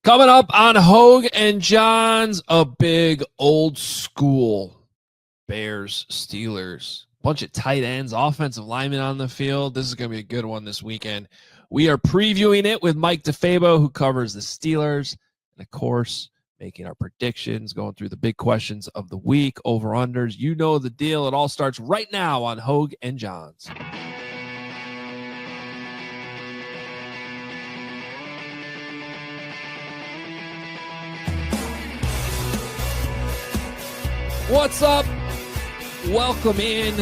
Coming up on Hoge and Jahns, a big old school Bears, Steelers, bunch of tight ends, offensive linemen on the field. This is going to be a good one this weekend. We are previewing it with Mike DeFabo, who covers the Steelers, and of course, making our predictions, going through the big questions of the week, over-unders. You know the deal. It all starts right now on Hoge and Jahns. What's up? Welcome in.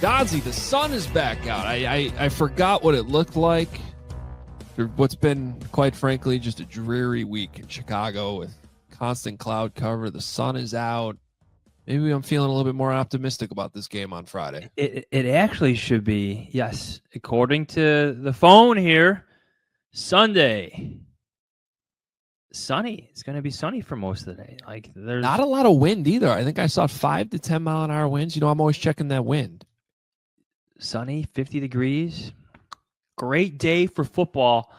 Donzie, the sun is back out. I forgot what it looked like. What's been, quite frankly, just a dreary week in Chicago with constant cloud cover. The sun is out. Maybe I'm feeling a little bit more optimistic about this game on Friday. It actually should be, yes, according to the phone here, Sunday. Sunny. It's going to be sunny for most of the day. Like, there's not a lot of wind either. I think I saw 5 to 10 mile an hour winds. You know, I'm always checking that wind. Sunny, 50 degrees. Great day for football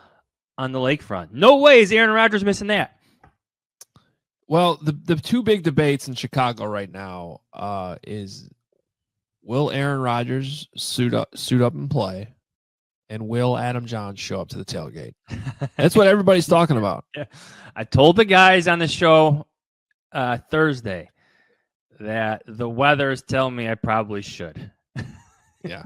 on the lakefront. No way is Aaron Rodgers missing that. Well, the two big debates in Chicago right now is, will Aaron Rodgers suit up and play? And will Adam Johns show up to the tailgate? That's what everybody's talking about. Yeah. I told the guys on the show Thursday that the weather is telling me I probably should. Yeah.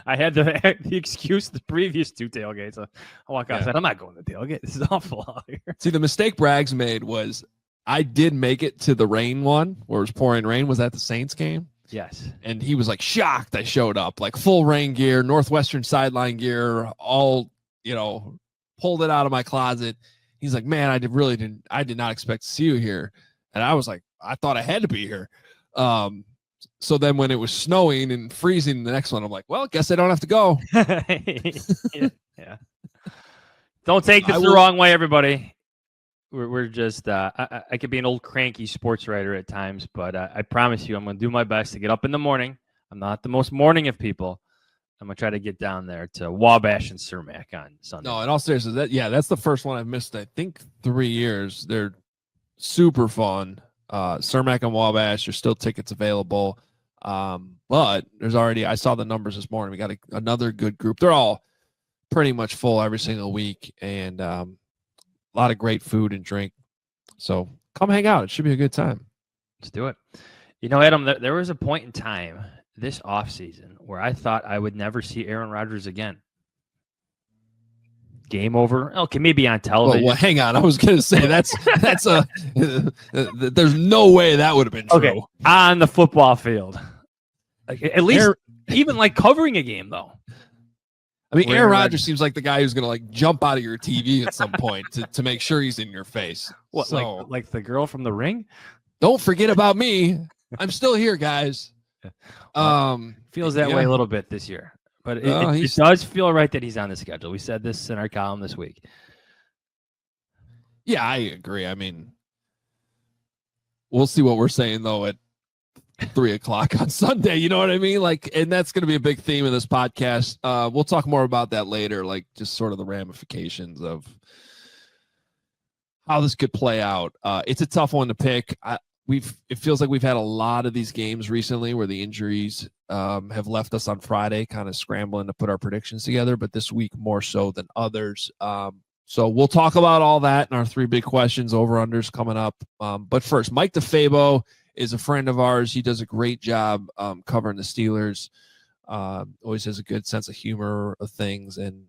I had the excuse the previous two tailgates. I walk out and said, I'm not going to the tailgate. This is awful out here. See, the mistake Braggs made was I did make it to the rain one where it was pouring rain. Was that the Saints game? Yes. And he was like shocked I showed up, like full rain gear, Northwestern sideline gear, all, pulled it out of my closet. He's like, man, I did not expect to see you here. And I was like, I thought I had to be here. So then when it was snowing and freezing the next one, I'm like, well, guess I don't have to go. Yeah. Don't take this the wrong way, everybody. We're just, I could be an old cranky sports writer at times, but I promise you I'm going to do my best to get up in the morning. I'm not the most morning of people. I'm going to try to get down there to Wabash and Cermak on Sunday. No, in all seriousness, that's the first one I've missed, I think, 3 years. They're super fun. Cermak and Wabash, there's still tickets available. But there's already, I saw the numbers this morning. We got another good group. They're all pretty much full every single week. And, a lot of great food and drink. So come hang out. It should be a good time. Let's do it. Adam, there was a point in time this offseason where I thought I would never see Aaron Rodgers again. Game over. Okay, maybe on television. Well, hang on. I was going to say that's there's no way that would have been true. Okay, on the football field. Like, at least even like covering a game, though. I mean, Aaron Rodgers seems like the guy who's going to jump out of your TV at some point to make sure he's in your face. What, so, like the girl from The Ring? Don't forget about me. I'm still here, guys. Feels that way a little bit this year, but it does feel right that he's on the schedule. We said this in our column this week. Yeah, I agree. I mean, we'll see what we're saying though at 3:00 on Sunday. You know what I mean? And that's going to be a big theme of this podcast. We'll talk more about that later, just sort of the ramifications of how this could play out. It's a tough one to pick. It feels like we've had a lot of these games recently where the injuries have left us on Friday kind of scrambling to put our predictions together, but this week more so than others. So we'll talk about all that in our 3 big questions, over-unders coming up. But first, Mike DeFabo is a friend of ours. He does a great job covering the Steelers. Always has a good sense of humor of things, and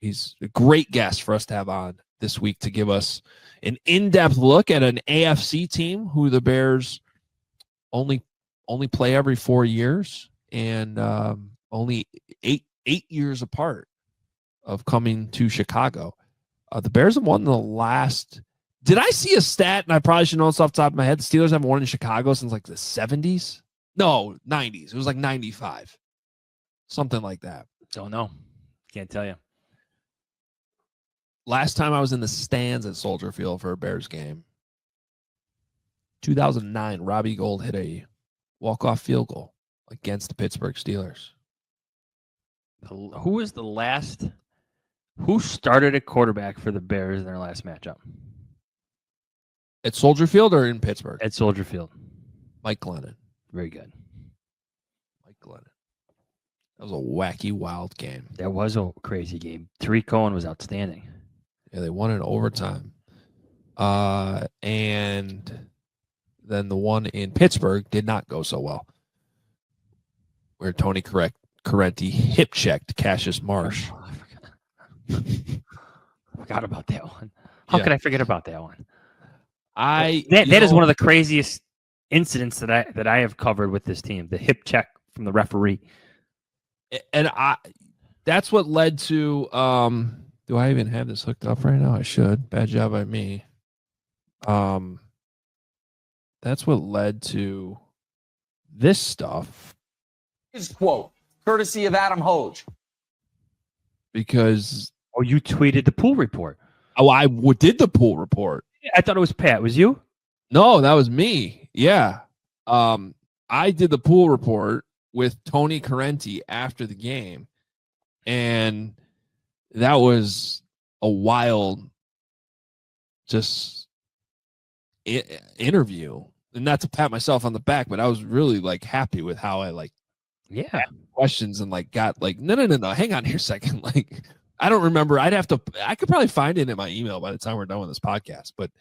he's a great guest for us to have on this week to give us an in-depth look at an AFC team who the Bears only play every 4 years, and only eight years apart of coming to Chicago. The Bears have won the last. Did I see a stat, and I probably should know this off the top of my head, the Steelers haven't won in Chicago since the 70s? No, 90s. It was 95. Something like that. Don't know. Can't tell you. Last time I was in the stands at Soldier Field for a Bears game, 2009, Robbie Gould hit a walk-off field goal against the Pittsburgh Steelers. Who was the last Who started at quarterback for the Bears in their last matchup? At Soldier Field or in Pittsburgh? At Soldier Field. Mike Glennon. Very good. Mike Glennon. That was a wacky, wild game. That was a crazy game. Tariq Cohen was outstanding. Yeah, they won in overtime. And then the one in Pittsburgh did not go so well, where Tony Correnti hip checked Cassius Marsh. Oh, I forgot about that one. How could I forget about that one? That is one of the craziest incidents that I have covered with this team. The hip check from the referee, and that's what led to. Do I even have this hooked up right now? I should. Bad job by me. That's what led to this stuff. His quote, courtesy of Adam Hoge. Because you tweeted the pool report. Oh, I did the pool report. I thought it was Pat. Was you? No, that was me. Yeah. I did the pool report with Tony Correnti after the game. And that was a wild interview. And not to pat myself on the back, but I was really happy with how I asked questions and got no, hang on here a second. I don't remember. I could probably find it in my email by the time we're done with this podcast, but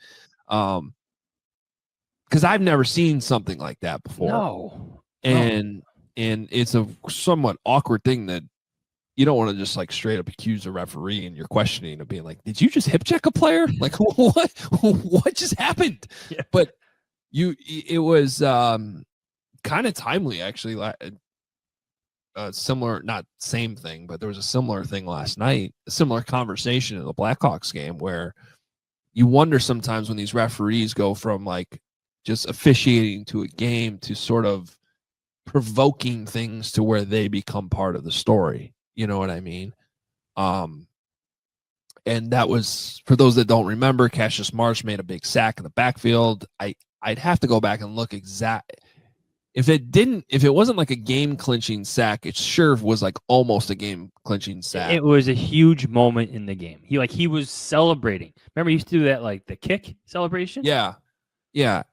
because I've never seen something like that before. No. And it's a somewhat awkward thing that you don't want to just straight up accuse a referee and you're questioning of being did you just hip check a player? What just happened? Yeah. But it was kind of timely actually. Similar, not same thing, but there was a similar thing last night, a similar conversation in the Blackhawks game where you wonder sometimes when these referees go from just officiating to a game to sort of provoking things to where they become part of the story. You know what I mean? And that was, for those that don't remember, Cassius Marsh made a big sack in the backfield. I'd have to go back and look exact. If it wasn't a game clinching sack, it sure was almost a game clinching sack. It was a huge moment in the game. He was celebrating. Remember, he used to do that the kick celebration. Yeah.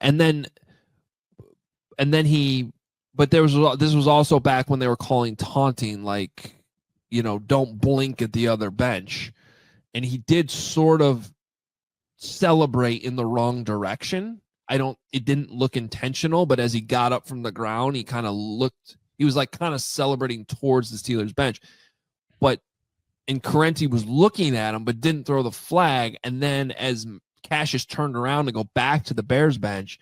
And then but this was also back when they were calling taunting, don't blink at the other bench, and he did sort of celebrate in the wrong direction. It didn't look intentional, but as he got up from the ground, he kind of looked, he was kind of celebrating towards the Steelers bench. And Correnti was looking at him, but didn't throw the flag. And then as Cassius turned around to go back to the Bears bench,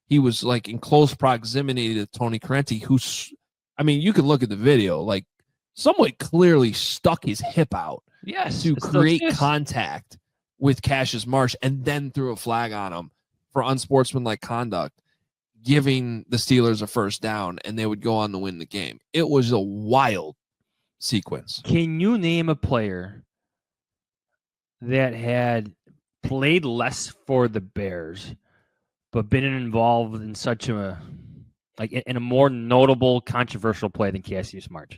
he was in close proximity to Tony Correnti, you can look at the video, somewhat clearly stuck his hip out to create contact with Cassius Marsh and then threw a flag on him for unsportsmanlike conduct, giving the Steelers a first down, and they would go on to win the game. It was a wild sequence. Can you name a player that had played less for the Bears, but been involved in such in a more notable, controversial play than Cassius Marsh?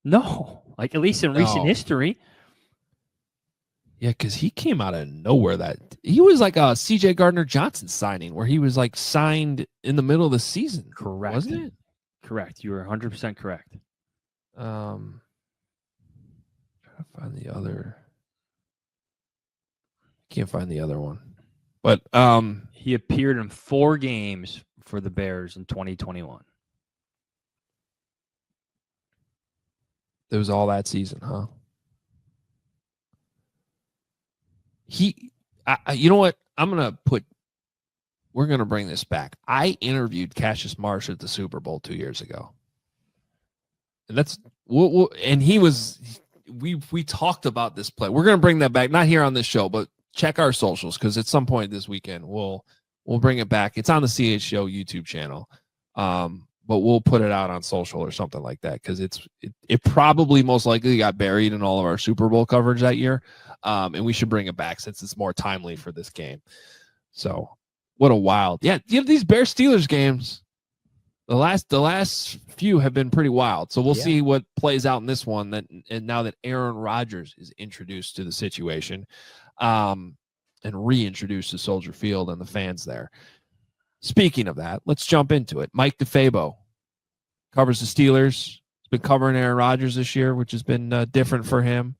No. At least in recent history. Yeah, because he came out of nowhere. He was like a C.J. Gardner-Johnson signing where he was signed in the middle of the season. Correct. Wasn't it? Correct. You were 100% correct. Trying to find the other. Can't find the other one. But he appeared in 4 games for the Bears in 2021. It was all that season, huh? You know what? We're going to bring this back. I interviewed Cassius Marsh at the Super Bowl 2 years ago. And we talked about this play. We're going to bring that back, not here on this show, but check our socials, because at some point this weekend, we'll bring it back. It's on the CH Show YouTube channel. But we'll put it out on social or something like that, because it probably most likely got buried in all of our Super Bowl coverage that year. And we should bring it back since it's more timely for this game. So what a wild. Yeah, you have these Bears Steelers games. The last few have been pretty wild. So we'll see what plays out in this one. And now that Aaron Rodgers is introduced to the situation, and reintroduced to Soldier Field and the fans there. Speaking of that, let's jump into it. Mike DeFabo covers the Steelers. He's been covering Aaron Rodgers this year, which has been different for him.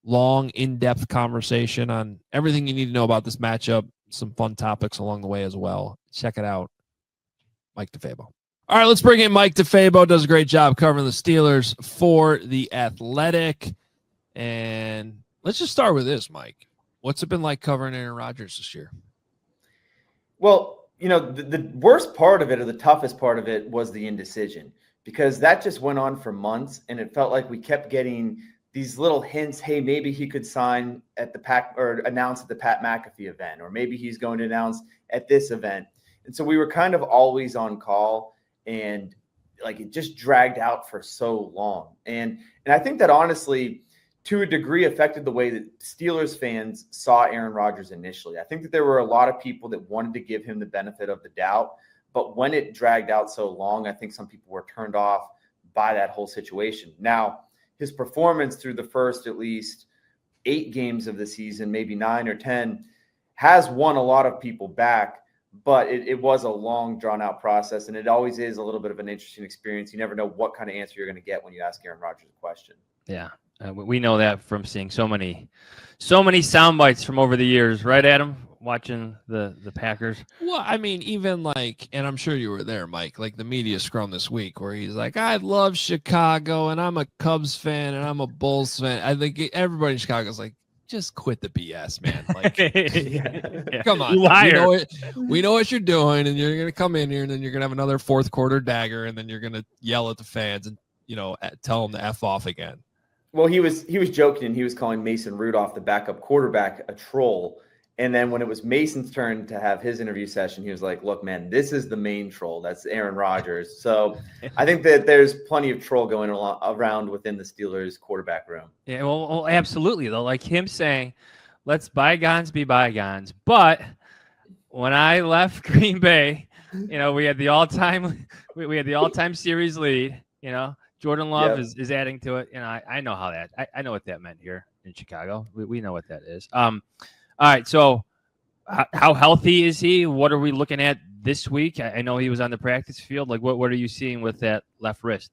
Long, in-depth conversation on everything you need to know about this matchup. Some fun topics along the way as well. Check it out. Mike DeFabo. All right, let's bring in Mike DeFabo. Does a great job covering the Steelers for The Athletic. And let's just start with this, Mike. What's it been like covering Aaron Rodgers this year? Well, the worst part of it, or the toughest part of it, was the indecision, because that just went on for months, and it felt like we kept getting these little hints. Hey, maybe he could sign at the announce at the Pat McAfee event, or maybe he's going to announce at this event. And so we were kind of always on call, and like it just dragged out for so long. And I think that honestly, to a degree, affected the way that Steelers fans saw Aaron Rodgers initially. I think that there were a lot of people that wanted to give him the benefit of the doubt, but when it dragged out so long, I think some people were turned off by that whole situation. Now, his performance through the first at least 8 games of the season, maybe 9 or 10, has won a lot of people back, but it was a long, drawn-out process, and it always is a little bit of an interesting experience. You never know what kind of answer you're going to get when you ask Aaron Rodgers a question. Yeah. We know that from seeing so many sound bites from over the years, right, Adam? Watching the Packers. Well, I mean, even like, and I'm sure you were there, Mike, like the media scrum this week where he's like, I love Chicago and I'm a Cubs fan and I'm a Bulls fan. I think everybody in Chicago's like, just quit the BS, man. Like, yeah. Come on. We know what you're doing, and you're going to come in here and then you're going to have another fourth quarter dagger, and then you're going to yell at the fans and, tell them to F off again. Well, he was joking, and he was calling Mason Rudolph, the backup quarterback, a troll. And then when it was Mason's turn to have his interview session, he was like, look, man, this is the main troll. That's Aaron Rodgers. So I think that there's plenty of troll going around within the Steelers quarterback room. Yeah, well, absolutely, though. Like him saying, let's bygones be bygones. But when I left Green Bay, we had the all-time series lead, Jordan Love is adding to it, and I know how that. I know what that meant here in Chicago. We know what that is. All right, so how healthy is he? What are we looking at this week? I know he was on the practice field. Like, what are you seeing with that left wrist?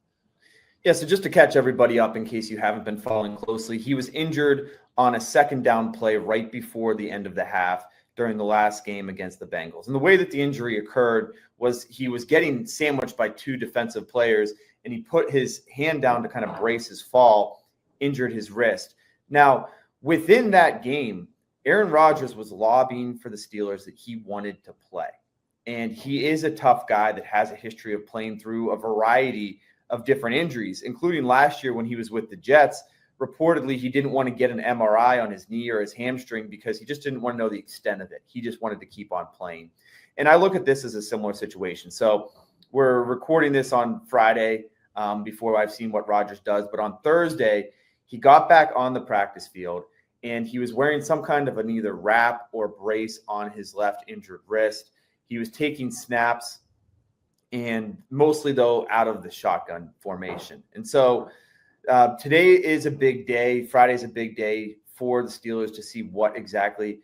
Yeah, so just to catch everybody up in case you haven't been following closely, he was injured on a second down play right before the end of the half during the last game against the Bengals. And the way that the injury occurred was he was getting sandwiched by 2 defensive players, and he put his hand down to kind of brace his fall, injured his wrist. Now, within that game, Aaron Rodgers was lobbying for the Steelers that he wanted to play. And he is a tough guy that has a history of playing through a variety of different injuries, including last year when he was with the Jets. Reportedly, he didn't want to get an MRI on his knee or his hamstring because he just didn't want to know the extent of it. He just wanted to keep on playing. And I look at this as a similar situation. So we're recording this on Friday before I've seen what Rodgers does. But on Thursday, he got back on the practice field, and he was wearing some kind of an either wrap or brace on his left injured wrist. He was taking snaps, and mostly, though, out of the shotgun formation. And so today is a big day. Friday is a big day for the Steelers to see what exactly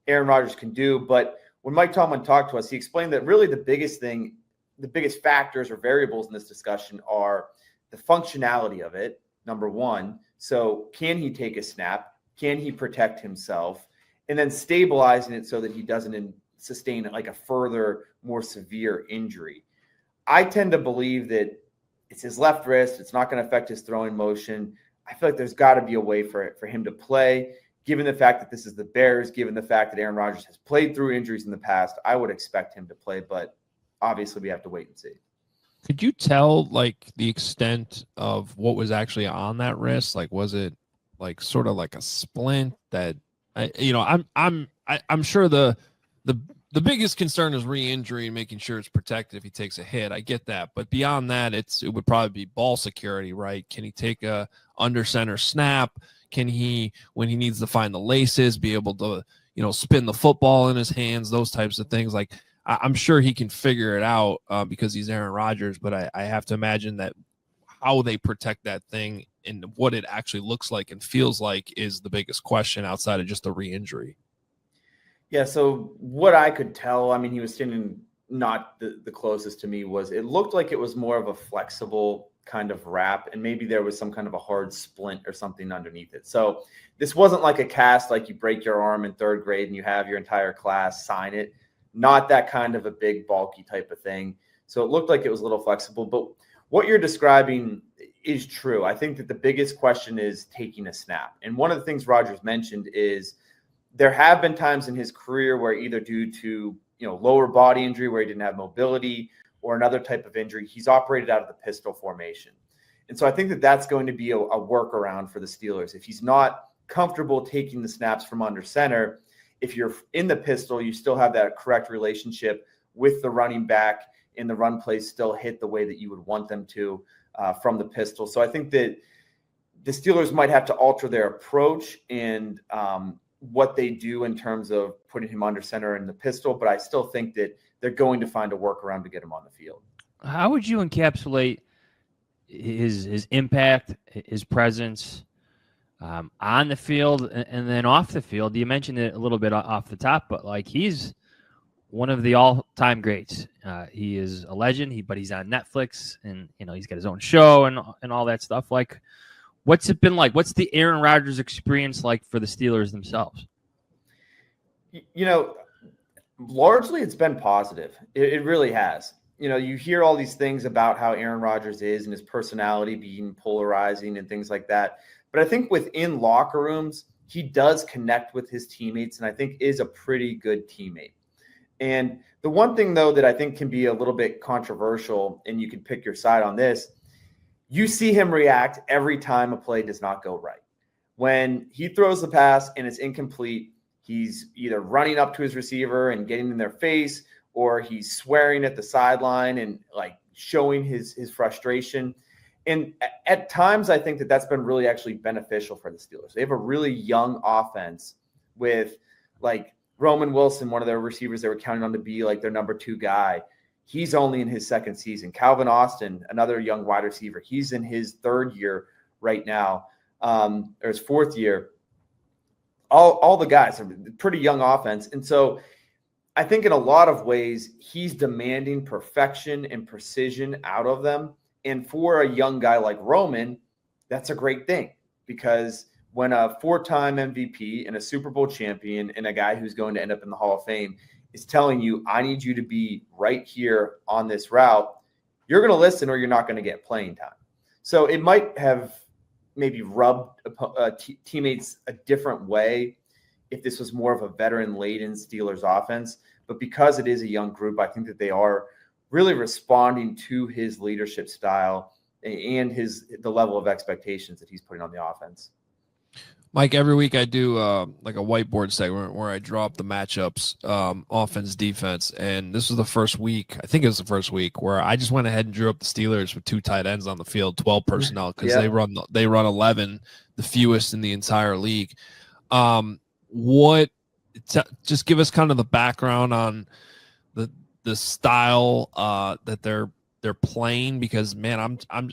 Aaron Rodgers can do. But when Mike Tomlin talked to us, he explained that really the biggest factors or variables in this discussion are the functionality of it, number one. So can he take a snap? Can he protect himself? And then stabilizing it so that he doesn't sustain like a further, more severe injury. I tend to believe that it's his left wrist. It's not going to affect his throwing motion. I feel like there's got to be a way for him to play. Given the fact that this is the Bears, given the fact that Aaron Rodgers has played through injuries in the past, I would expect him to play, but obviously we have to wait and see. Could you tell like the extent of what was actually on that wrist? Like, was it like sort of like a splint that I'm sure the biggest concern is re-injury and making sure it's protected if he takes a hit. I get that. But beyond that, it would probably be ball security, right? Can he take a under center snap? Can he, when he needs to find the laces, be able to, spin the football in his hands, those types of things? Like, I'm sure he can figure it out because he's Aaron Rodgers, but I have to imagine that how they protect that thing and what it actually looks like and feels like is the biggest question outside of just a re-injury. Yeah, so what I could tell, I mean, he was standing not the closest to me, was it looked like it was more of a flexible kind of wrap, and maybe there was some kind of a hard splint or something underneath it. So this wasn't like a cast like you break your arm in third grade and you have your entire class sign it. Not that kind of a big, bulky type of thing. So it looked like it was a little flexible, but what you're describing is true. I think that the biggest question is taking a snap. And one of the things Rodgers mentioned is there have been times in his career where either due to, lower body injury where he didn't have mobility or another type of injury, he's operated out of the pistol formation. And so I think that that's going to be a workaround for the Steelers. If he's not comfortable taking the snaps from under center, if you're in the pistol, you still have that correct relationship with the running back, and the run plays still hit the way that you would want them to from the pistol. So I think that the Steelers might have to alter their approach and what they do in terms of putting him under center in the pistol, but I still think that they're going to find a workaround to get him on the field. How would you encapsulate his impact, his presence on the field and then off the field? You mentioned it a little bit off the top, but like he's one of the all-time greats. He is a legend, but he's on Netflix, and he's got his own show and all that stuff. Like, what's it been like? What's the Aaron Rodgers experience like for the Steelers themselves? Largely it's been positive. It really has. You hear all these things about how Aaron Rodgers is and his personality being polarizing and things like that. But I think within locker rooms, he does connect with his teammates and I think is a pretty good teammate. And the one thing, though, that I think can be a little bit controversial, and you can pick your side on this, you see him react every time a play does not go right. When he throws the pass and it's incomplete, he's either running up to his receiver and getting in their face, or he's swearing at the sideline and like showing his frustration. And at times, I think that that's been really actually beneficial for the Steelers. They have a really young offense with like Roman Wilson, one of their receivers they were counting on to be like their number 2 guy. He's only in his second season. Calvin Austin, another young wide receiver, he's in his 3rd year right now, or his 4th year. All the guys are pretty young offense. And so I think in a lot of ways, he's demanding perfection and precision out of them. And for a young guy like Roman, that's a great thing, because when a 4-time MVP and a Super Bowl champion and a guy who's going to end up in the Hall of Fame is telling you, I need you to be right here on this route, you're going to listen or you're not going to get playing time. So it might have maybe rubbed teammates a different way if this was more of a veteran-laden Steelers offense. But because it is a young group, I think that they are really responding to his leadership style and the level of expectations that he's putting on the offense. Mike, every week I do like a whiteboard segment where I draw up the matchups, offense, defense. And this was the first week, I think it was the first week, where I just went ahead and drew up the Steelers with 2 tight ends on the field, 12 personnel, because they run 11, the fewest in the entire league. Just give us kind of the background on the style that they're playing, because man, I'm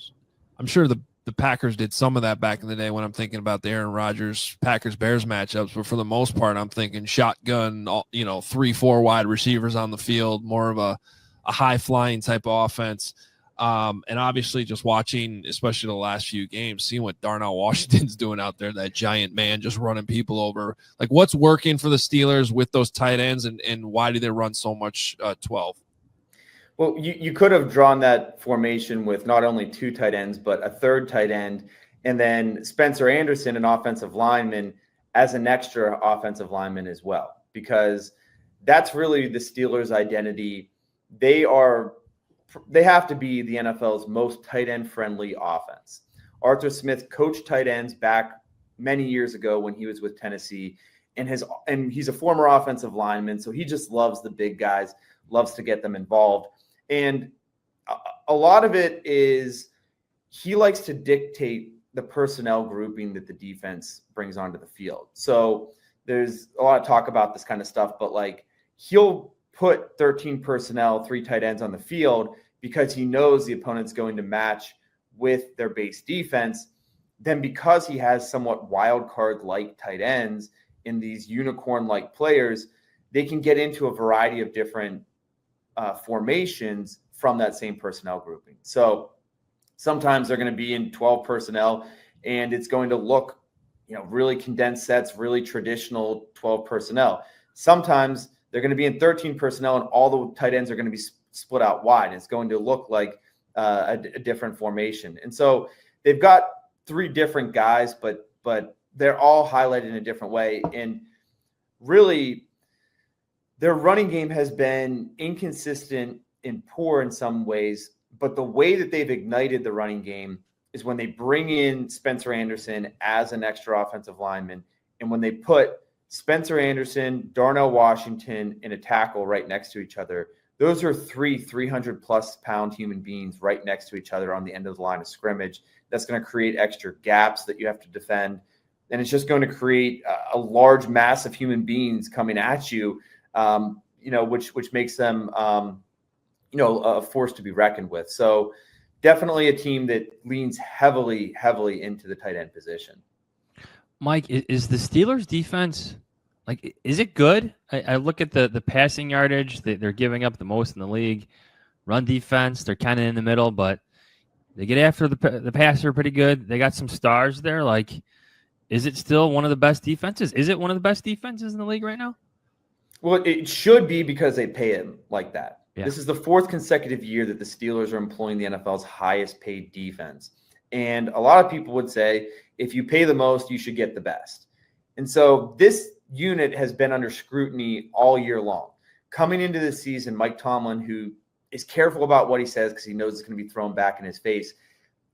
sure the Packers did some of that back in the day when I'm thinking about the Aaron Rodgers Packers-Bears matchups, but for the most part, I'm thinking shotgun, 3-4 wide receivers on the field, more of a high-flying type of offense. And obviously just watching, especially the last few games, seeing what Darnell Washington's doing out there, that giant man just running people over. Like, what's working for the Steelers with those tight ends, and why do they run so much 12? Well, you could have drawn that formation with not only 2 tight ends, but a 3rd tight end, and then Spencer Anderson, an offensive lineman, as an extra offensive lineman as well, because that's really the Steelers' identity. They have to be the NFL's most tight end friendly offense. Arthur Smith coached tight ends back many years ago when he was with Tennessee, and he's a former offensive lineman, so he just loves the big guys, loves to get them involved. And a lot of it is he likes to dictate the personnel grouping that the defense brings onto the field. So there's a lot of talk about this kind of stuff, but like he'll put 13 personnel, 3 tight ends on the field because he knows the opponent's going to match with their base defense, then because he has somewhat wild card-like tight ends in these unicorn-like players, they can get into a variety of different formations from that same personnel grouping. So sometimes they're going to be in 12 personnel, and it's going to look, really condensed sets, really traditional 12 personnel. Sometimes they're going to be in 13 personnel, and all the tight ends are going to be split out wide. It's going to look like a different formation. And so they've got 3 different guys, but they're all highlighted in a different way. And really, their running game has been inconsistent and poor in some ways, but the way that they've ignited the running game is when they bring in Spencer Anderson as an extra offensive lineman, and when they put Spencer Anderson, Darnell Washington, and a tackle right next to each other. Those are 3 300-plus pound human beings right next to each other on the end of the line of scrimmage. That's going to create extra gaps that you have to defend, and it's just going to create a large mass of human beings coming at you, which makes them, a force to be reckoned with. So definitely a team that leans heavily into the tight end position. Mike, is the Steelers defense, is it good? I look at the passing yardage. They're giving up the most in the league. Run defense, they're kind of in the middle, but they get after the passer pretty good. They got some stars there. Is it still one of the best defenses? Is it one of the best defenses in the league right now? Well, it should be because they pay him like that. Yeah. This is the 4th consecutive year that the Steelers are employing the NFL's highest paid defense. And a lot of people would say, if you pay the most, you should get the best. And so this unit has been under scrutiny all year long. Coming into this season, Mike Tomlin, who is careful about what he says because he knows it's going to be thrown back in his face,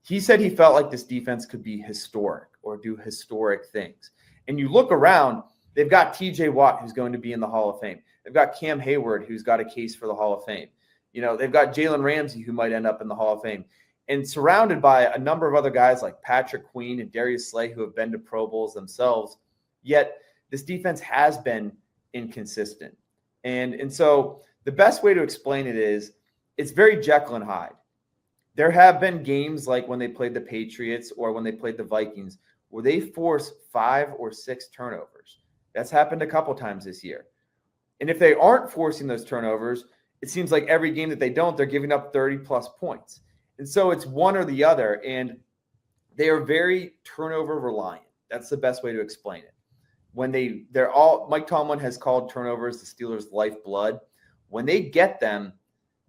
he said he felt like this defense could be historic or do historic things. And you look around, they've got TJ Watt, who's going to be in the Hall of Fame. They've got Cam Hayward, who's got a case for the Hall of Fame. They've got Jalen Ramsey, who might end up in the Hall of Fame. And surrounded by a number of other guys like Patrick Queen and Darius Slay, who have been to Pro Bowls themselves. Yet this defense has been inconsistent. And so the best way to explain it is it's very Jekyll and Hyde. There have been games like when they played the Patriots or when they played the Vikings where they force 5 or 6 turnovers. That's happened a couple times this year. And if they aren't forcing those turnovers, it seems like every game that they don't, they're giving up 30-plus points. And so it's one or the other, and they are very turnover reliant. That's the best way to explain it. When Mike Tomlin has called turnovers the Steelers' lifeblood. When they get them,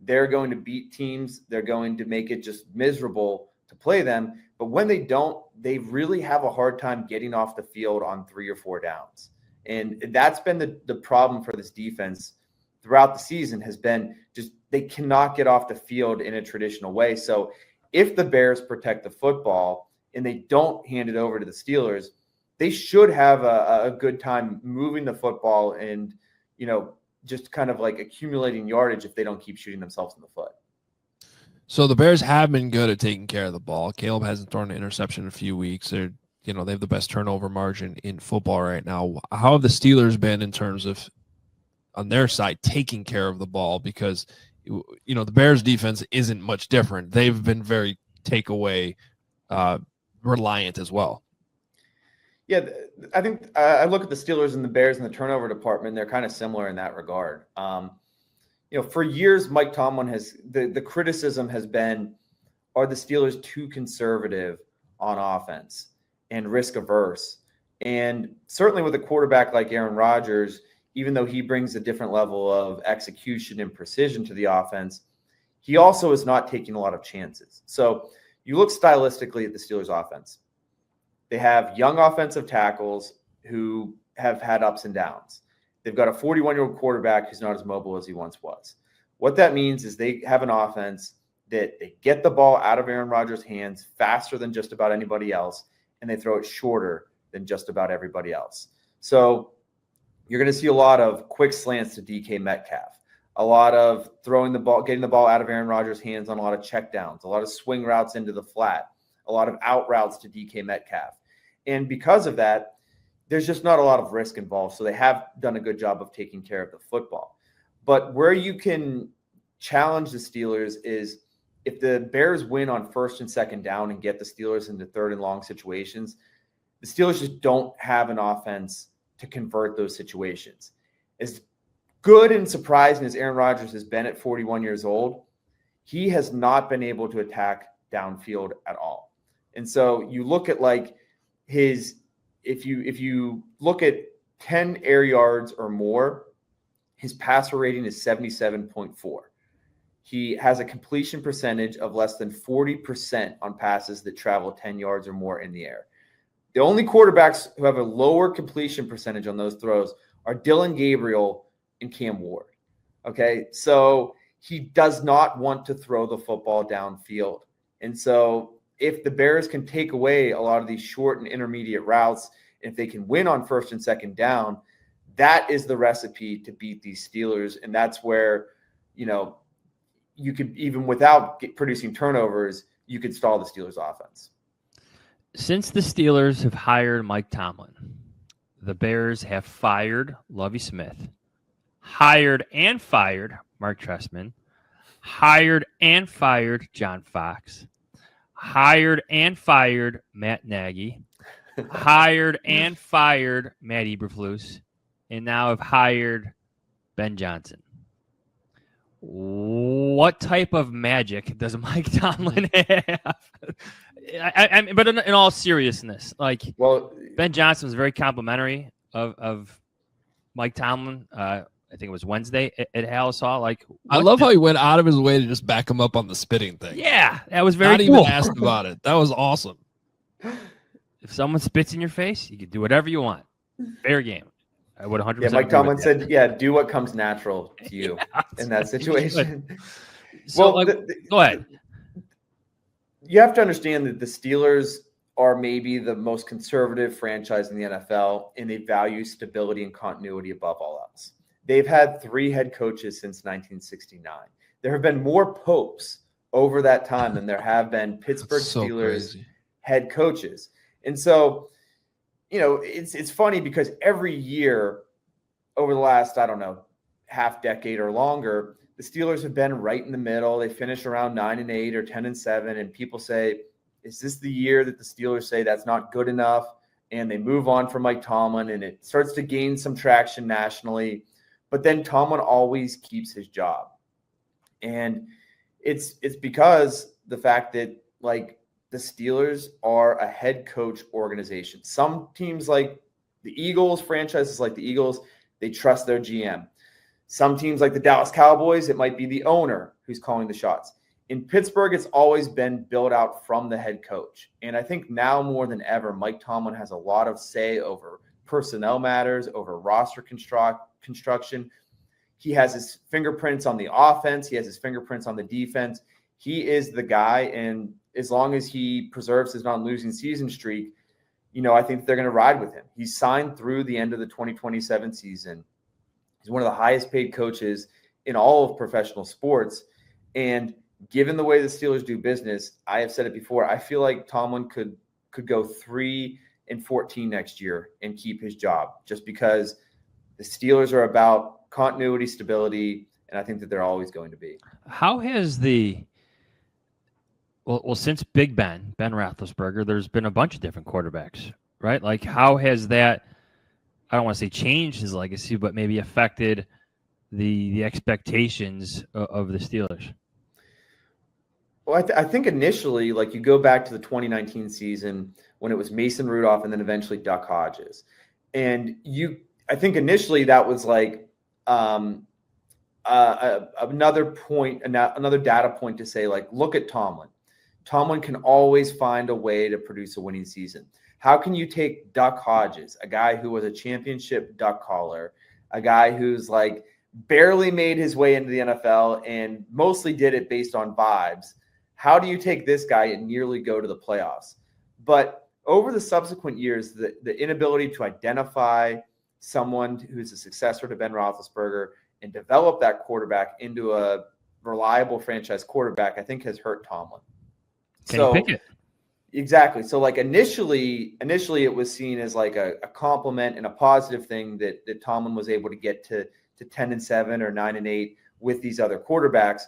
they're going to beat teams. They're going to make it just miserable to play them. But when they don't, they really have a hard time getting off the field on 3 or 4 downs. And that's been the problem for this defense throughout the season, has been just they cannot get off the field in a traditional way. So if the Bears protect the football and they don't hand it over to the Steelers, they should have a good time moving the football and, just kind of accumulating yardage if they don't keep shooting themselves in the foot. So the Bears have been good at taking care of the ball. Caleb hasn't thrown an interception in a few weeks. They have the best turnover margin in football right now. How have the Steelers been in terms of, on their side, taking care of the ball? Because, the Bears defense isn't much different. They've been very takeaway reliant as well. Yeah, I think I look at the Steelers and the Bears in the turnover department. They're kind of similar in that regard. For years, Mike Tomlin the criticism has been, are the Steelers too conservative on offense and risk averse? And certainly with a quarterback like Aaron Rodgers, even though he brings a different level of execution and precision to the offense, he also is not taking a lot of chances. So you look stylistically at the Steelers offense. They have young offensive tackles who have had ups and downs. They've got a 41-year-old quarterback who's not as mobile as he once was. What that means is they have an offense that they get the ball out of Aaron Rodgers' hands faster than just about anybody else, and they throw it shorter than just about everybody else. So you're going to see a lot of quick slants to DK Metcalf, a lot of throwing the ball, getting the ball out of Aaron Rodgers' hands on a lot of checkdowns, a lot of swing routes into the flat, a lot of out routes to DK Metcalf. And because of that, there's just not a lot of risk involved. So they have done a good job of taking care of the football. But where you can challenge the Steelers is if the Bears win on first and second down and get the Steelers into third and long situations, the Steelers just don't have an offense to convert those situations. As good and surprising as Aaron Rodgers has been at 41 years old, he has not been able to attack downfield at all. And so you look at like his, if you look at 10 air yards or more, his passer rating is 77.4. He has a completion percentage of less than 40% on passes that travel 10 yards or more in the air. The only quarterbacks who have a lower completion percentage on those throws are Dylan Gabriel and Cam Ward. Okay, so he does not want to throw the football downfield. And so if the Bears can take away a lot of these short and intermediate routes, if they can win on first and second down, that is the recipe to beat these Steelers. And that's where, you could, even without producing turnovers, you could stall the Steelers offense. Since the Steelers have hired Mike Tomlin, the Bears have fired Lovie Smith, hired and fired Mark Trestman, hired and fired John Fox, hired and fired Matt Nagy, hired and fired Matt Eberflus, and now have hired Ben Johnson. What type of magic does Mike Tomlin have? But in all seriousness, Ben Johnson was very complimentary of Mike Tomlin. I think it was Wednesday at Hallisall. I love how he went out of his way to just back him up on the spitting thing. Yeah, that was very cool. Not even asked about it. That was awesome. If someone spits in your face, you can do whatever you want. Fair game. I would 100%. Yeah, Mike Tomlin said, do what comes natural to you in that situation. So, go ahead. You have to understand that the Steelers are maybe the most conservative franchise in the NFL, and they value stability and continuity above all else. They've had 3 head coaches since 1969. There have been more popes over that time than there have been Pittsburgh Steelers head coaches. And so, it's funny because every year over the last, half decade or longer, the Steelers have been right in the middle. They finish around 9-8 or 10-7, and people say, is this the year that the Steelers say that's not good enough? And they move on from Mike Tomlin, and it starts to gain some traction nationally. But then Tomlin always keeps his job. And it's because the fact that, the Steelers are a head coach organization. Some teams like the Eagles, franchises like the Eagles, they trust their GM. Some teams like the Dallas Cowboys, it might be the owner who's calling the shots. In Pittsburgh, it's always been built out from the head coach. And I think now more than ever, Mike Tomlin has a lot of say over personnel matters, over roster construction. He has his fingerprints on the offense. He has his fingerprints on the defense. He is the guy, and as long as he preserves his non-losing season streak, I think they're going to ride with him. He's signed through the end of the 2027 season. He's one of the highest paid coaches in all of professional sports. And given the way the Steelers do business, I have said it before, I feel like Tomlin could go 3-14 next year and keep his job, just because the Steelers are about continuity, stability, and I think that they're always going to be. How has Well, since Big Ben Roethlisberger, there's been a bunch of different quarterbacks, right? How has that, I don't want to say changed his legacy, but maybe affected the expectations of the Steelers? Well, I think initially, you go back to the 2019 season when it was Mason Rudolph and then eventually Duck Hodges. And I think initially that was another data point to say, look at Tomlin. Tomlin can always find a way to produce a winning season. How can you take Duck Hodges, a guy who was a championship duck caller, a guy who's barely made his way into the NFL and mostly did it based on vibes? How do you take this guy and nearly go to the playoffs? But over the subsequent years, the inability to identify someone who's a successor to Ben Roethlisberger and develop that quarterback into a reliable franchise quarterback, I think has hurt Tomlin. Can you pick it? Exactly. So initially it was seen as a compliment and a positive thing that Tomlin was able to get to to 10-7 or 9-8 with these other quarterbacks.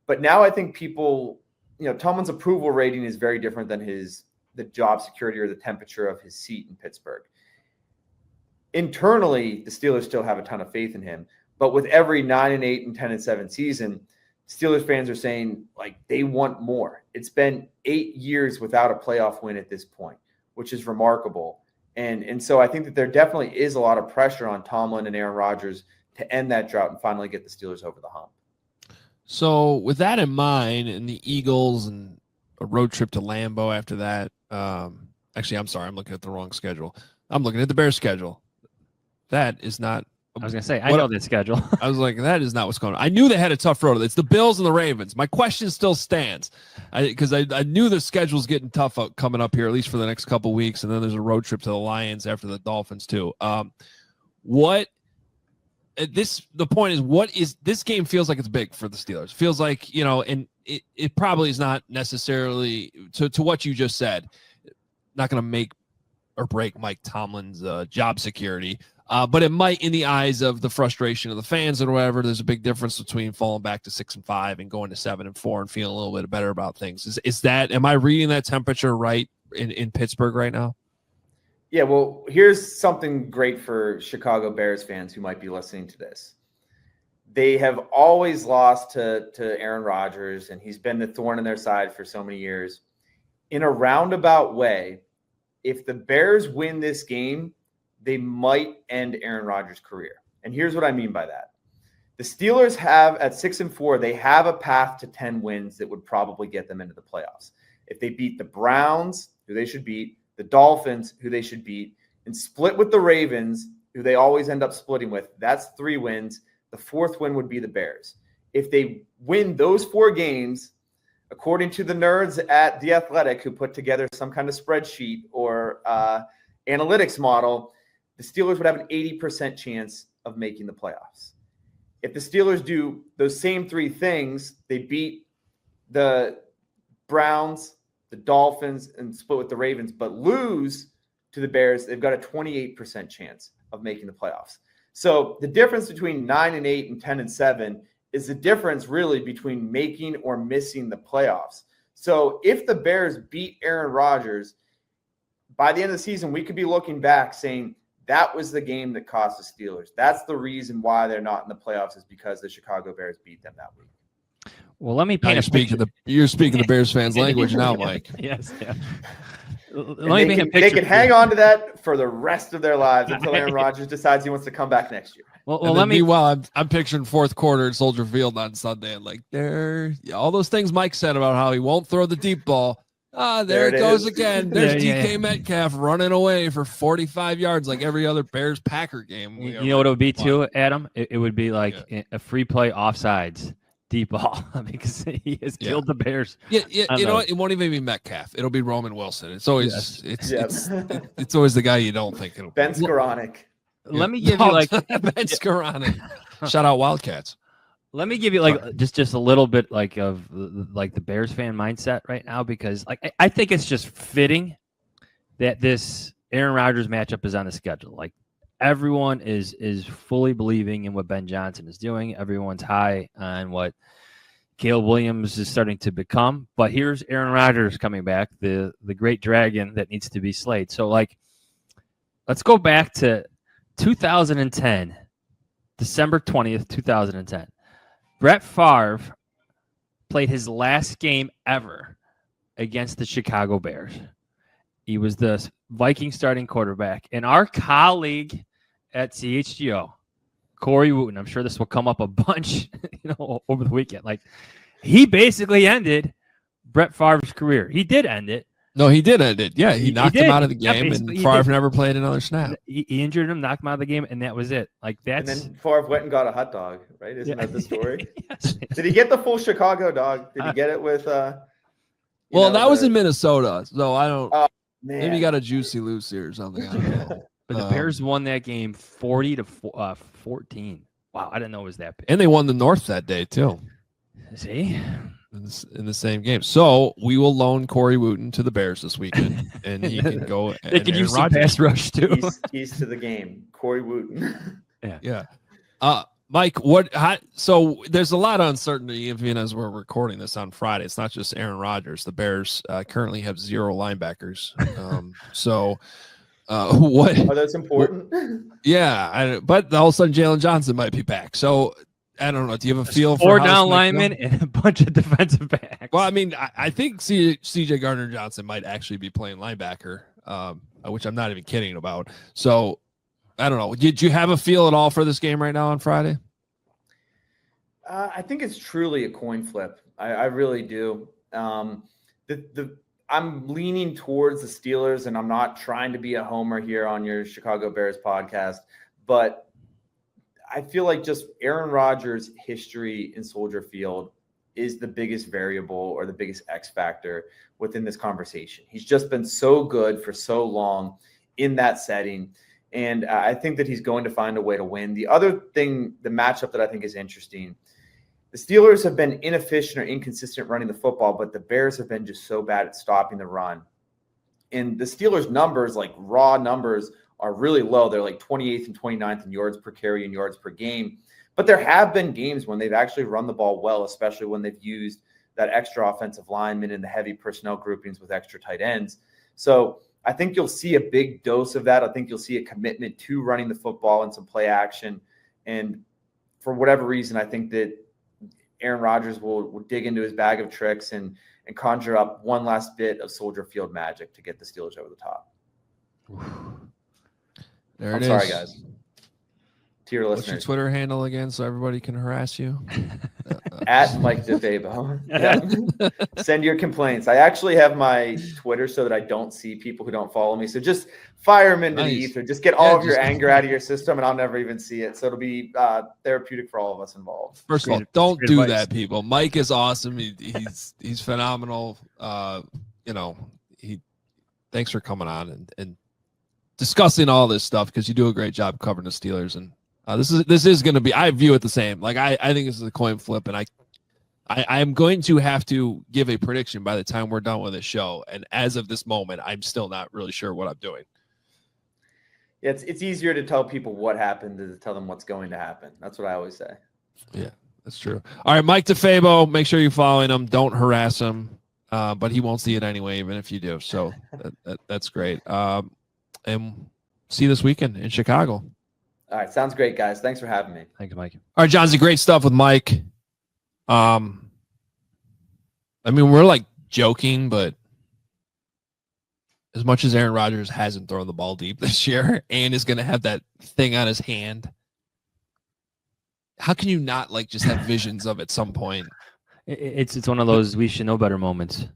But now I think people, Tomlin's approval rating is very different than the job security or the temperature of his seat in Pittsburgh. Internally, the Steelers still have a ton of faith in him. But with every 9-8 and 10-7 season, Steelers fans are saying, like, they want more. It's been 8 years without a playoff win at this point, which is remarkable. And so I think that there definitely is a lot of pressure on Tomlin and Aaron Rodgers to end that drought and finally get the Steelers over the hump. So with that in mind, and the Eagles and a road trip to Lambeau after that, actually, I'm sorry, I'm looking at the wrong schedule. I'm looking at the Bears schedule. That is not. I was going to say, I know that schedule. I was like, that is not what's going on. I knew they had a tough road. It's the Bills and the Ravens. My question still stands because I knew the schedule's getting tough coming up here, at least for the next couple of weeks. And then there's a road trip to the Lions after the Dolphins too. The point is, what is this game feels like it's big for the Steelers. Feels like, and it probably is not necessarily to what you just said, not going to make or break Mike Tomlin's job security. But it might, in the eyes of the frustration of the fans or whatever. There's a big difference between falling back to 6-5 and going to 7-4 and feeling a little bit better about things. Am I reading that temperature right in Pittsburgh right now? Yeah, well, here's something great for Chicago Bears fans who might be listening to this. They have always lost to Aaron Rodgers, and he's been the thorn in their side for so many years. In a roundabout way, if the Bears win this game, they might end Aaron Rodgers' career. And here's what I mean by that. The Steelers have, at 6-4, they have a path to 10 wins that would probably get them into the playoffs. If they beat the Browns, who they should beat, the Dolphins, who they should beat, and split with the Ravens, who they always end up splitting with, that's 3 wins. The 4th win would be the Bears. If they win those 4 games, according to the nerds at The Athletic, who put together some kind of spreadsheet or analytics model, the Steelers would have an 80% chance of making the playoffs. If the Steelers do those same 3 things, they beat the Browns, the Dolphins, and split with the Ravens, but lose to the Bears, they've got a 28% chance of making the playoffs. So the difference between 9-8 and 10-7 is the difference really between making or missing the playoffs. So if the Bears beat Aaron Rodgers, by the end of the season, we could be looking back saying, that was the game that cost the Steelers. That's the reason why they're not in the playoffs, is because the Chicago Bears beat them that week. Well, let me paint you're speaking the Bears fans' language now, Mike. Yes. Yeah. They can hang on to that for the rest of their lives until Aaron Rodgers decides he wants to come back next year. Meanwhile, I'm picturing 4th quarter at Soldier Field on Sunday, and like all those things Mike said about how he won't throw the deep ball. There it goes again. There's DK Metcalf running away for 45 yards like every other Bears-Packer game. You know what it would be too, Adam? It would be like a free play offsides deep ball because he has killed the Bears. Yeah. You know what? It won't even be Metcalf. It'll be Roman Wilson. It's always it's always the guy you don't think it'll be. Ben Skoranek. Let me give you Ben Skoranek. Shout out Wildcats. Let me give you just a little bit of the Bears fan mindset right now, because I think it's just fitting that this Aaron Rodgers matchup is on the schedule. Like, everyone is fully believing in what Ben Johnson is doing. Everyone's high on what Caleb Williams is starting to become. But here's Aaron Rodgers coming back, the great dragon that needs to be slayed. So let's go back to 2010, December 20th, 2010. Brett Favre played his last game ever against the Chicago Bears. He was the Viking starting quarterback. And our colleague at CHGO, Corey Wooten, I'm sure this will come up a bunch over the weekend. He basically ended Brett Favre's career. He did end it. No, he did end it. Yeah, he knocked him out of the game, and Favre never played another snap. He injured him, knocked him out of the game, and that was it. And then Favre went and got a hot dog, right? Isn't that the story? Yes. Did he get the full Chicago dog? Did he get it with that was in Minnesota, so I don't maybe he got a Juicy Lucy or something. I don't know. But the Bears won that game 40-14. Wow, I didn't know it was that big. And they won the North that day too. See? In the same game. So we will loan Corey Wooten to the Bears this weekend, and he can go. They could use some pass rush too. Keys to the game, Corey Wooten. Yeah. Mike, so there's a lot of uncertainty even as we're recording this on Friday. It's not just Aaron Rodgers. The Bears currently have 0 linebackers. What? Oh, that's important. Yeah, but all of a sudden Jalen Johnson might be back. So I don't know. Do you have a feel for 4 down linemen and a bunch of defensive backs? Well, I mean, I think CJ Gardner-Johnson might actually be playing linebacker, which I'm not even kidding about. So I don't know. Did you have a feel at all for this game right now on Friday? I think it's truly a coin flip. I really do. I'm leaning towards the Steelers, and I'm not trying to be a homer here on your Chicago Bears podcast, but I feel like just Aaron Rodgers' history in Soldier Field is the biggest variable or the biggest X factor within this conversation. He's just been so good for so long in that setting. And I think that he's going to find a way to win. The other thing, the matchup that I think is interesting, the Steelers have been inefficient or inconsistent running the football, but the Bears have been just so bad at stopping the run. And the Steelers' numbers, like raw numbers, are really low. They're like 28th and 29th in yards per carry and yards per game. But there have been games when they've actually run the ball well, especially when they've used that extra offensive lineman and the heavy personnel groupings with extra tight ends. So I think you'll see a big dose of that. I think you'll see a commitment to running the football and some play action. And for whatever reason, I think that Aaron Rodgers will dig into his bag of tricks and conjure up one last bit of Soldier Field magic to get the Steelers over the top. I'm sorry, guys. To your What's listeners. your Twitter handle again so everybody can harass you? At Mike DeFabo. Yeah. Send your complaints. I actually have my Twitter so that I don't see people who don't follow me. So just fire them into the ether. Just get all of your anger out of your system, and I'll never even see it. So it'll be therapeutic for all of us involved. First of all, don't do that, people. Mike is awesome. He's phenomenal. Thanks for coming on and discussing all this stuff because you do a great job covering the Steelers. And this is going to be, I view it the same. Like I think this is a coin flip, and I am going to have to give a prediction by the time we're done with this show. And as of this moment, I'm still not really sure what I'm doing. Yeah, it's easier to tell people what happened than to tell them what's going to happen. That's what I always say. Yeah, that's true. All right, Mike DeFabo, make sure you're following him. Don't harass him, but he won't see it anyway, even if you do. So that's great. And see you this weekend in Chicago. All right. Sounds great, guys. Thanks for having me. Thanks, Mike. All right, Johnsy, great stuff with Mike. I mean, we're like joking, but as much as Aaron Rodgers hasn't thrown the ball deep this year and is going to have that thing on his hand, how can you not like just have visions of at some point? It's one of those we should know better moments.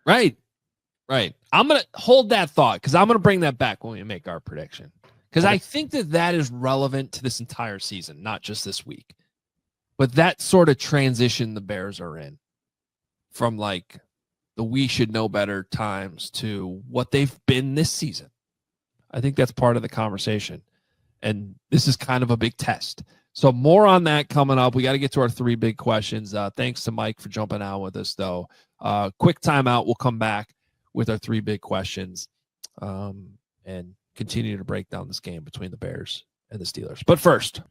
Right. I'm going to hold that thought because I'm going to bring that back when we make our prediction. Because I think that is relevant to this entire season, not just this week. But that sort of transition the Bears are in from like the we should know better times to what they've been this season. I think that's part of the conversation. And this is kind of a big test. So more on that coming up. We got to get to our 3 big questions. Thanks to Mike for jumping out with us, though. Quick timeout. We'll come back with our 3 big questions and continue to break down this game between the Bears and the Steelers. But first,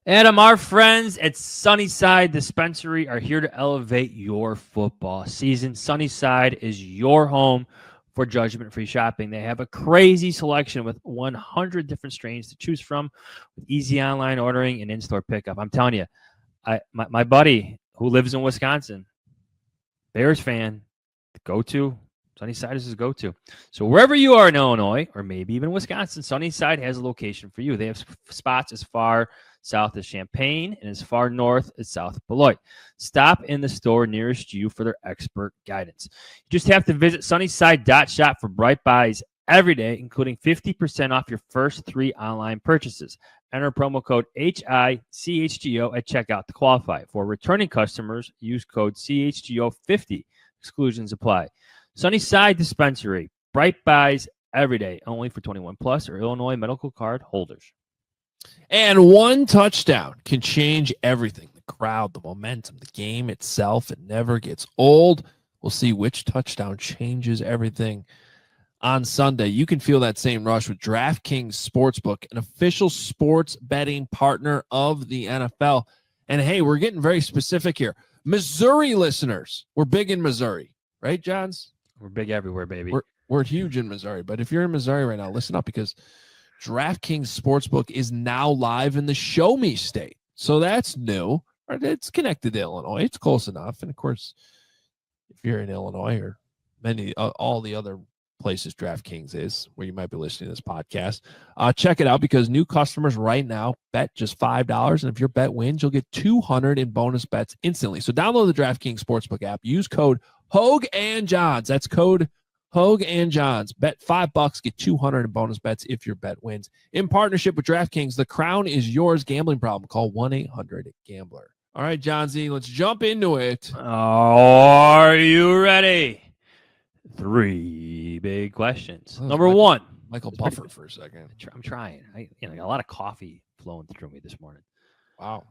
Adam, our friends at Sunnyside Dispensary are here to elevate your football season. Sunnyside is your home for judgment-free shopping. They have a crazy selection with 100 different strains to choose from with easy online ordering and in-store pickup. I'm telling you, my buddy who lives in Wisconsin, Bears fan, go-to. Sunnyside is his go-to. So wherever you are in Illinois or maybe even Wisconsin, Sunnyside has a location for you. They have spots as far south as Champaign and as far north as South Beloit. Stop in the store nearest you for their expert guidance. You just have to visit sunnyside.shop for bright buys every day, including 50% off your first 3 online purchases. Enter promo code HICHGO at checkout to qualify. For returning customers, use code CHGO50. Exclusions apply. Sunnyside Dispensary. Bright buys every day, only for 21 plus or Illinois medical card holders. And one touchdown can change everything. The crowd, the momentum, the game itself. It never gets old. We'll see which touchdown changes everything on Sunday. You can feel that same rush with DraftKings Sportsbook, an official sports betting partner of the NFL. And hey, we're getting very specific here. Missouri listeners, we're big in Missouri, right, Johns? We're big everywhere, baby. We're huge in Missouri. But if you're in Missouri right now, listen up, because DraftKings Sportsbook is now live in the Show Me State. So that's new. Right? It's connected to Illinois. It's close enough. And of course, if you're in Illinois or all the other places DraftKings is, where you might be listening to this podcast, check it out, because new customers right now bet just $5. And if your bet wins, you'll get $200 in bonus bets instantly. So download the DraftKings Sportsbook app. Use code Hoge and Jahns. That's code Hoge and Jahns. Bet $5, get $200 in bonus bets if your bet wins. In partnership with DraftKings, the crown is yours. Gambling problem? Call 1-800-GAMBLER. All right, John Z, let's jump into it. Are you ready? 3 big questions. Number one. Michael Buffer for a second. I'm trying. I got a lot of coffee flowing through me this morning. Wow.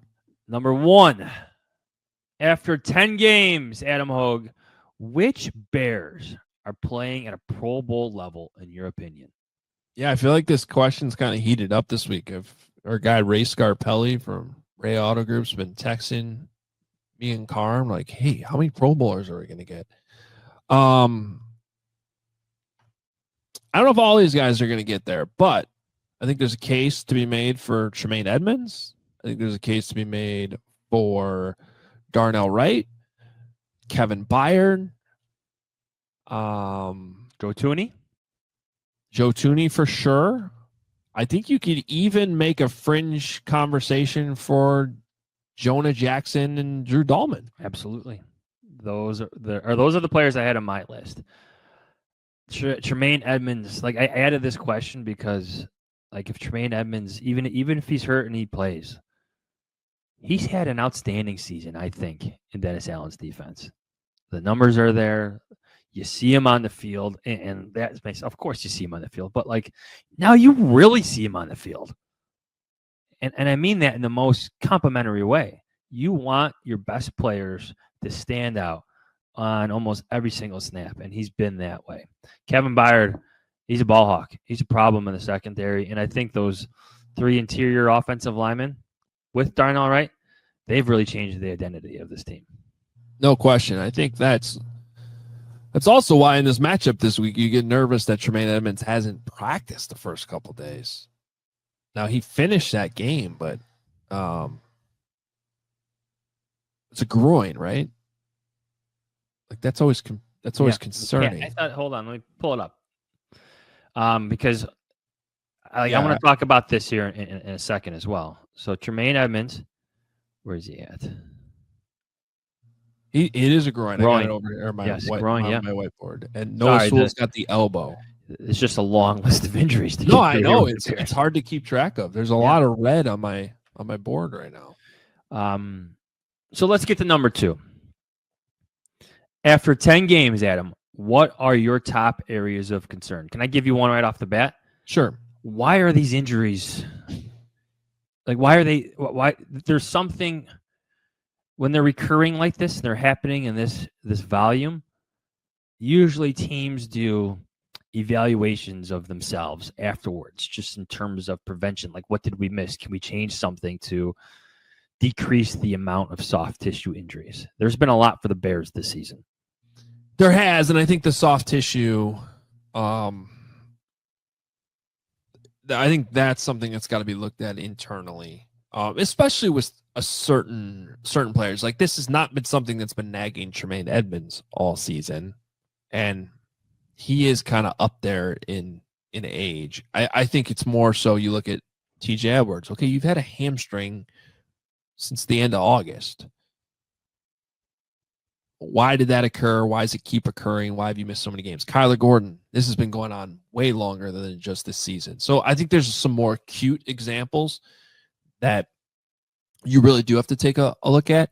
Number one. After 10 games, Adam Hoge, which Bears are playing at a Pro Bowl level, in your opinion? Yeah, I feel like this question's kind of heated up this week. Our guy Ray Scarpelli from Ray Auto Group's been texting me and Carm like, hey, how many Pro Bowlers are we going to get? I don't know if all these guys are going to get there, but I think there's a case to be made for Tremaine Edmonds. I think there's a case to be made for Darnell Wright, Kevin Byard, Joe Tooney for sure. I think you could even make a fringe conversation for Jonah Jackson and Drew Dahlman. Absolutely. Those are the players I had on my list. Tremaine Edmonds, like I added this question because, like, if Tremaine Edmonds, even if he's hurt and he plays, he's had an outstanding season, I think, in Dennis Allen's defense. The numbers are there. You see him on the field, and that makes, of course, you see him on the field, but like now you really see him on the field. And I mean that in the most complimentary way. You want your best players to stand out on almost every single snap, and he's been that way. Kevin Byard, he's a ball hawk. He's a problem in the secondary, and I think those 3 interior offensive linemen with Darnell Wright, they've really changed the identity of this team. No question. I think that's also why in this matchup this week you get nervous that Tremaine Edmonds hasn't practiced the first couple of days. Now, he finished that game, but it's a groin, right? Like that's always concerning. Yeah, I thought, hold on, let me pull it up. Because I want to talk about this here in a second as well. So Tremaine Edmonds, where is he at? It is a groin. I got it over here on my, groin, my whiteboard. And Noah Sewell's got the elbow. It's just a long list of injuries. I know. It's hard to keep track of. There's a lot of red on my board right now. So let's get to number 2. After 10 games, Adam, what are your top areas of concern? Can I give you one right off the bat? Sure. Why are these injuries? Like, why there's something when they're recurring like this, they're happening in this volume. Usually teams do evaluations of themselves afterwards, just in terms of prevention. Like, what did we miss? Can we change something to decrease the amount of soft tissue injuries? There's been a lot for the Bears this season. There has, and I think the soft tissue, I think that's something that's got to be looked at internally, especially with certain players. Like, this has not been something that's been nagging Tremaine Edmonds all season, and he is kind of up there in age. I think it's more so you look at TJ Edwards. Okay, you've had a hamstring since the end of August. Why did that occur? Why does it keep occurring? Why have you missed so many games? Kyler Gordon, this has been going on way longer than just this season. So I think there's some more acute examples that you really do have to take a look at.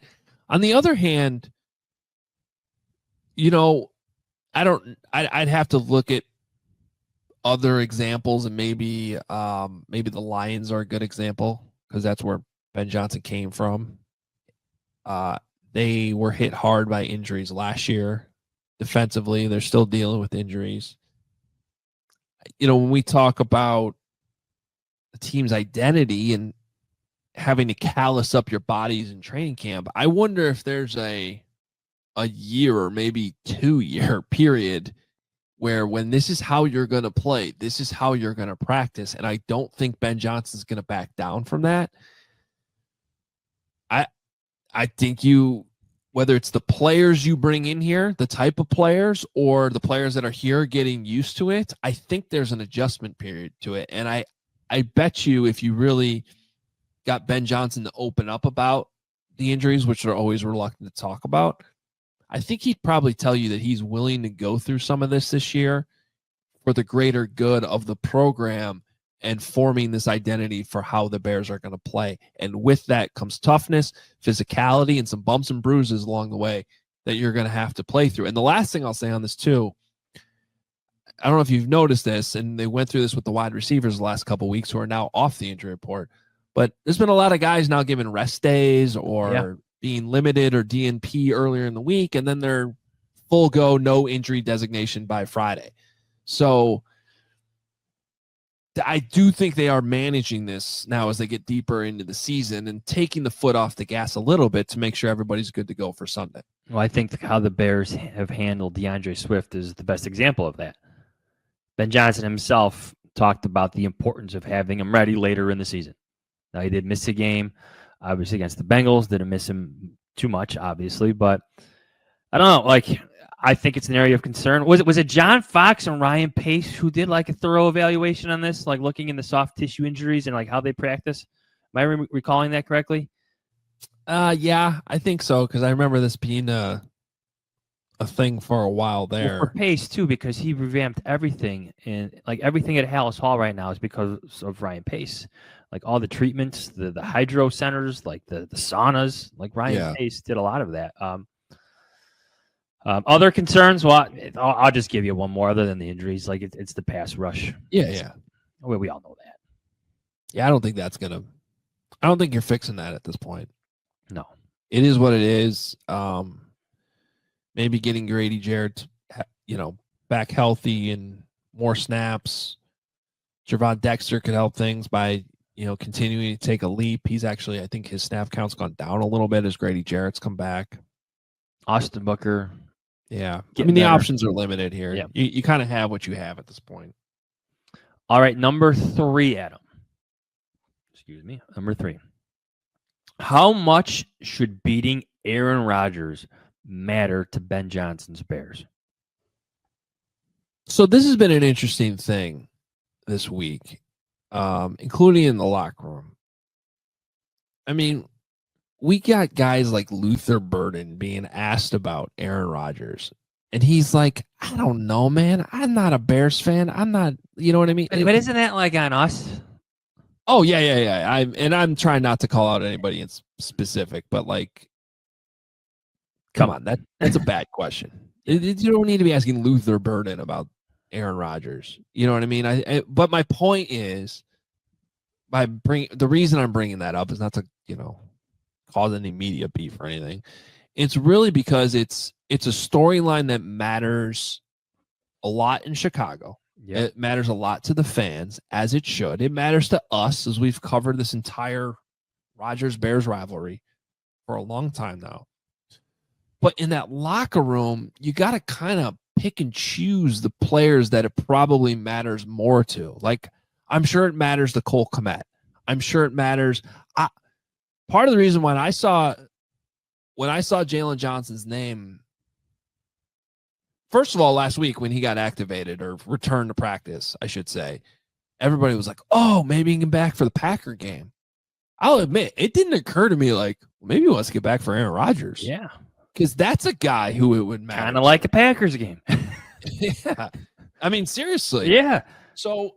On the other hand, I'd have to look at other examples, and maybe the Lions are a good example because that's where Ben Johnson came from. They were hit hard by injuries last year. Defensively, they're still dealing with injuries. when we talk about the team's identity and having to callous up your bodies in training camp, I wonder if there's a year or maybe 2-year period where when this is how you're going to play, this is how you're going to practice. And I don't think Ben Johnson's going to back down from that. I think whether it's the players you bring in here, the type of players, or the players that are here getting used to it, I think there's an adjustment period to it. And I bet you if you really got Ben Johnson to open up about the injuries, which they're always reluctant to talk about, I think he'd probably tell you that he's willing to go through some of this year for the greater good of the program and forming this identity for how the Bears are going to play. And with that comes toughness, physicality, and some bumps and bruises along the way that you're going to have to play through. And the last thing I'll say on this too, I don't know if you've noticed this, and they went through this with the wide receivers the last couple of weeks who are now off the injury report, but there's been a lot of guys now given rest days or being limited or DNP earlier in the week, and then they're full go, no injury designation by Friday. So I do think they are managing this now as they get deeper into the season and taking the foot off the gas a little bit to make sure everybody's good to go for Sunday. Well, I think how the Bears have handled DeAndre Swift is the best example of that. Ben Johnson himself talked about the importance of having him ready later in the season. Now, he did miss a game, obviously, against the Bengals. Didn't miss him too much, obviously, but I don't know. I think it's an area of concern. Was it John Fox and Ryan Pace who did a thorough evaluation on this, looking into soft tissue injuries and how they practice? Am I recalling that correctly? Yeah, I think so, because I remember this being a thing for a while there. Well, for Pace too, because he revamped everything, and everything at Hallis Hall right now is because of Ryan Pace. All the treatments, the hydro centers, the saunas. Ryan Pace did a lot of that. Other concerns? Well, I'll just give you one more. Other than the injuries, it's the pass rush. Yeah. Well, we all know that. Yeah, I don't think I don't think you're fixing that at this point. No, it is what it is. Maybe getting Grady Jarrett, back healthy and more snaps. Javon Dexter could help things by continuing to take a leap. He's actually, I think his snap count's gone down a little bit as Grady Jarrett's come back. Austin Booker. Yeah. The options are limited here. Yeah. You kind of have what you have at this point. All right. Number 3, Adam. Excuse me. Number 3. How much should beating Aaron Rodgers matter to Ben Johnson's Bears? So this has been an interesting thing this week, including in the locker room. We got guys like Luther Burden being asked about Aaron Rodgers. And he's like, I don't know, man. I'm not a Bears fan. I'm not, you know what I mean? But isn't that on us? Oh, yeah. I'm trying not to call out anybody in specific, but come on, that's a bad question. You don't need to be asking Luther Burden about Aaron Rodgers. You know what I mean? But my point is, the reason I'm bringing that up is not to, cause any media beef or anything. It's really because it's a storyline that matters a lot in Chicago. Yeah. It matters a lot to the fans, as it should. It matters to us, as we've covered this entire Rodgers-Bears rivalry for a long time now. But in that locker room, you got to kind of pick and choose the players that it probably matters more to. I'm sure it matters to Cole Kmet. I'm sure it matters. Part of the reason when I saw Jalen Johnson's name, first of all, last week when he got activated or returned to practice, I should say, everybody was like, oh, maybe he can back for the Packer game. I'll admit, it didn't occur to me maybe he wants to get back for Aaron Rodgers. Yeah. Because that's a guy who it would matter. Kind of like a Packers game. Yeah. Seriously. Yeah. So,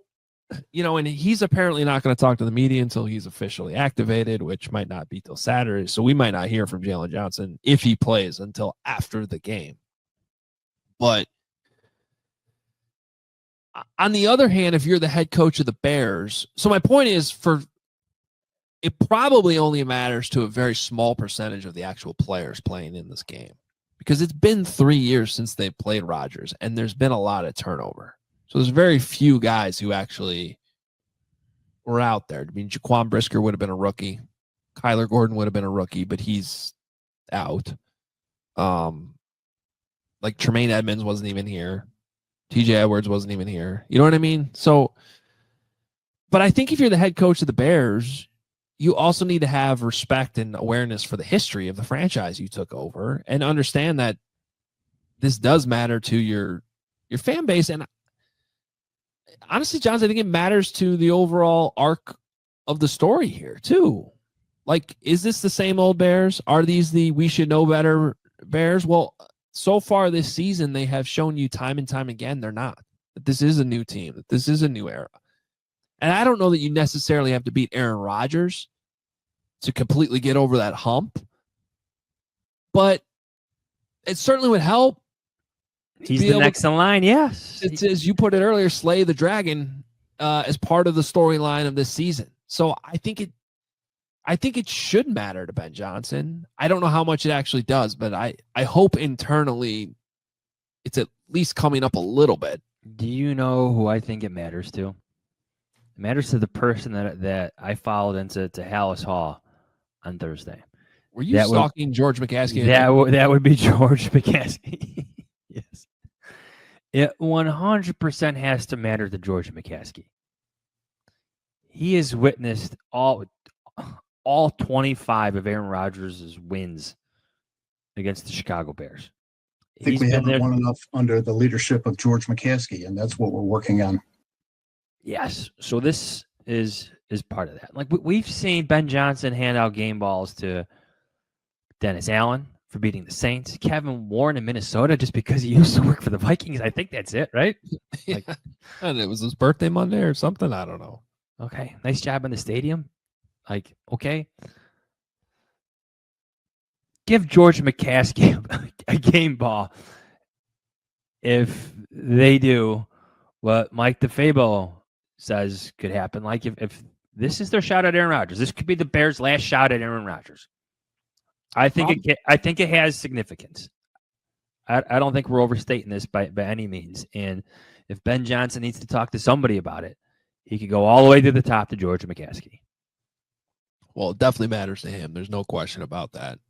and he's apparently not going to talk to the media until he's officially activated, which might not be till Saturday. So we might not hear from Jalen Johnson if he plays until after the game. But on the other hand, if you're the head coach of the Bears, so my point is it probably only matters to a very small percentage of the actual players playing in this game, because it's been 3 years since they played Rodgers and there's been a lot of turnover. So there's very few guys who actually were out there. I mean, Jaquan Brisker would have been a rookie. Kyler Gordon would have been a rookie, but he's out. Like Tremaine Edmonds wasn't even here. TJ Edwards wasn't even here. You know what I mean? So, but I think if you're the head coach of the Bears, you also need to have respect and awareness for the history of the franchise you took over and understand that this does matter to your fan base. And honestly, Johns, I think it matters to the overall arc of the story here too. Like, is this the same old Bears? Are these the we should know better Bears? Well, so far this season, they have shown you time and time again they're not. That this is a new team. That this is a new era. And I don't know that you necessarily have to beat Aaron Rodgers to completely get over that hump. But it certainly would help. He's the next in line, yes. It's, as you put it earlier, slay the dragon as part of the storyline of this season. So I think it should matter to Ben Johnson. I don't know how much it actually does, but I hope internally it's at least coming up a little bit. Do you know who I think it matters to? It matters to the person that I followed into Hallis Hall on Thursday. Were you stalking George McCaskey? That would be George McCaskey. Yes. It 100% has to matter to George McCaskey. He has witnessed all 25 of Aaron Rodgers' wins against the Chicago Bears. I think we haven't won enough under the leadership of George McCaskey, and that's what we're working on. Yes. So this is part of that. Like, we've seen Ben Johnson hand out game balls to Dennis Allen for beating the Saints, Kevin Warren in Minnesota just because he used to work for the Vikings. I think that's it, right? Like, and it was his birthday Monday or something. I don't know. Okay. Nice job in the stadium. Like, okay. Give George McCaskey a game ball if they do what Mike DeFabo says could happen. Like, if this is their shot at Aaron Rodgers, this could be the Bears' last shot at Aaron Rodgers. I think it has significance. I don't think we're overstating this by any means. And if Ben Johnson needs to talk to somebody about it, he could go all the way to the top to George McCaskey. Well, it definitely matters to him. There's no question about that.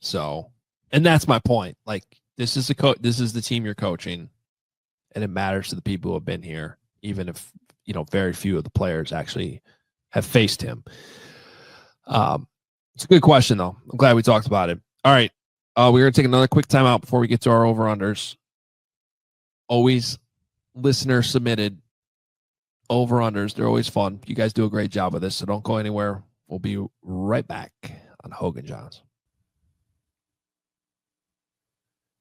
So, and that's my point. Like, this is the team you're coaching, and it matters to the people who have been here, even if, very few of the players actually have faced him. It's a good question, though. I'm glad we talked about it. All right. We're going to take another quick timeout before we get to our over-unders. Always listener submitted over-unders. They're always fun. You guys do a great job of this, so don't go anywhere. We'll be right back on Hoge Jahns.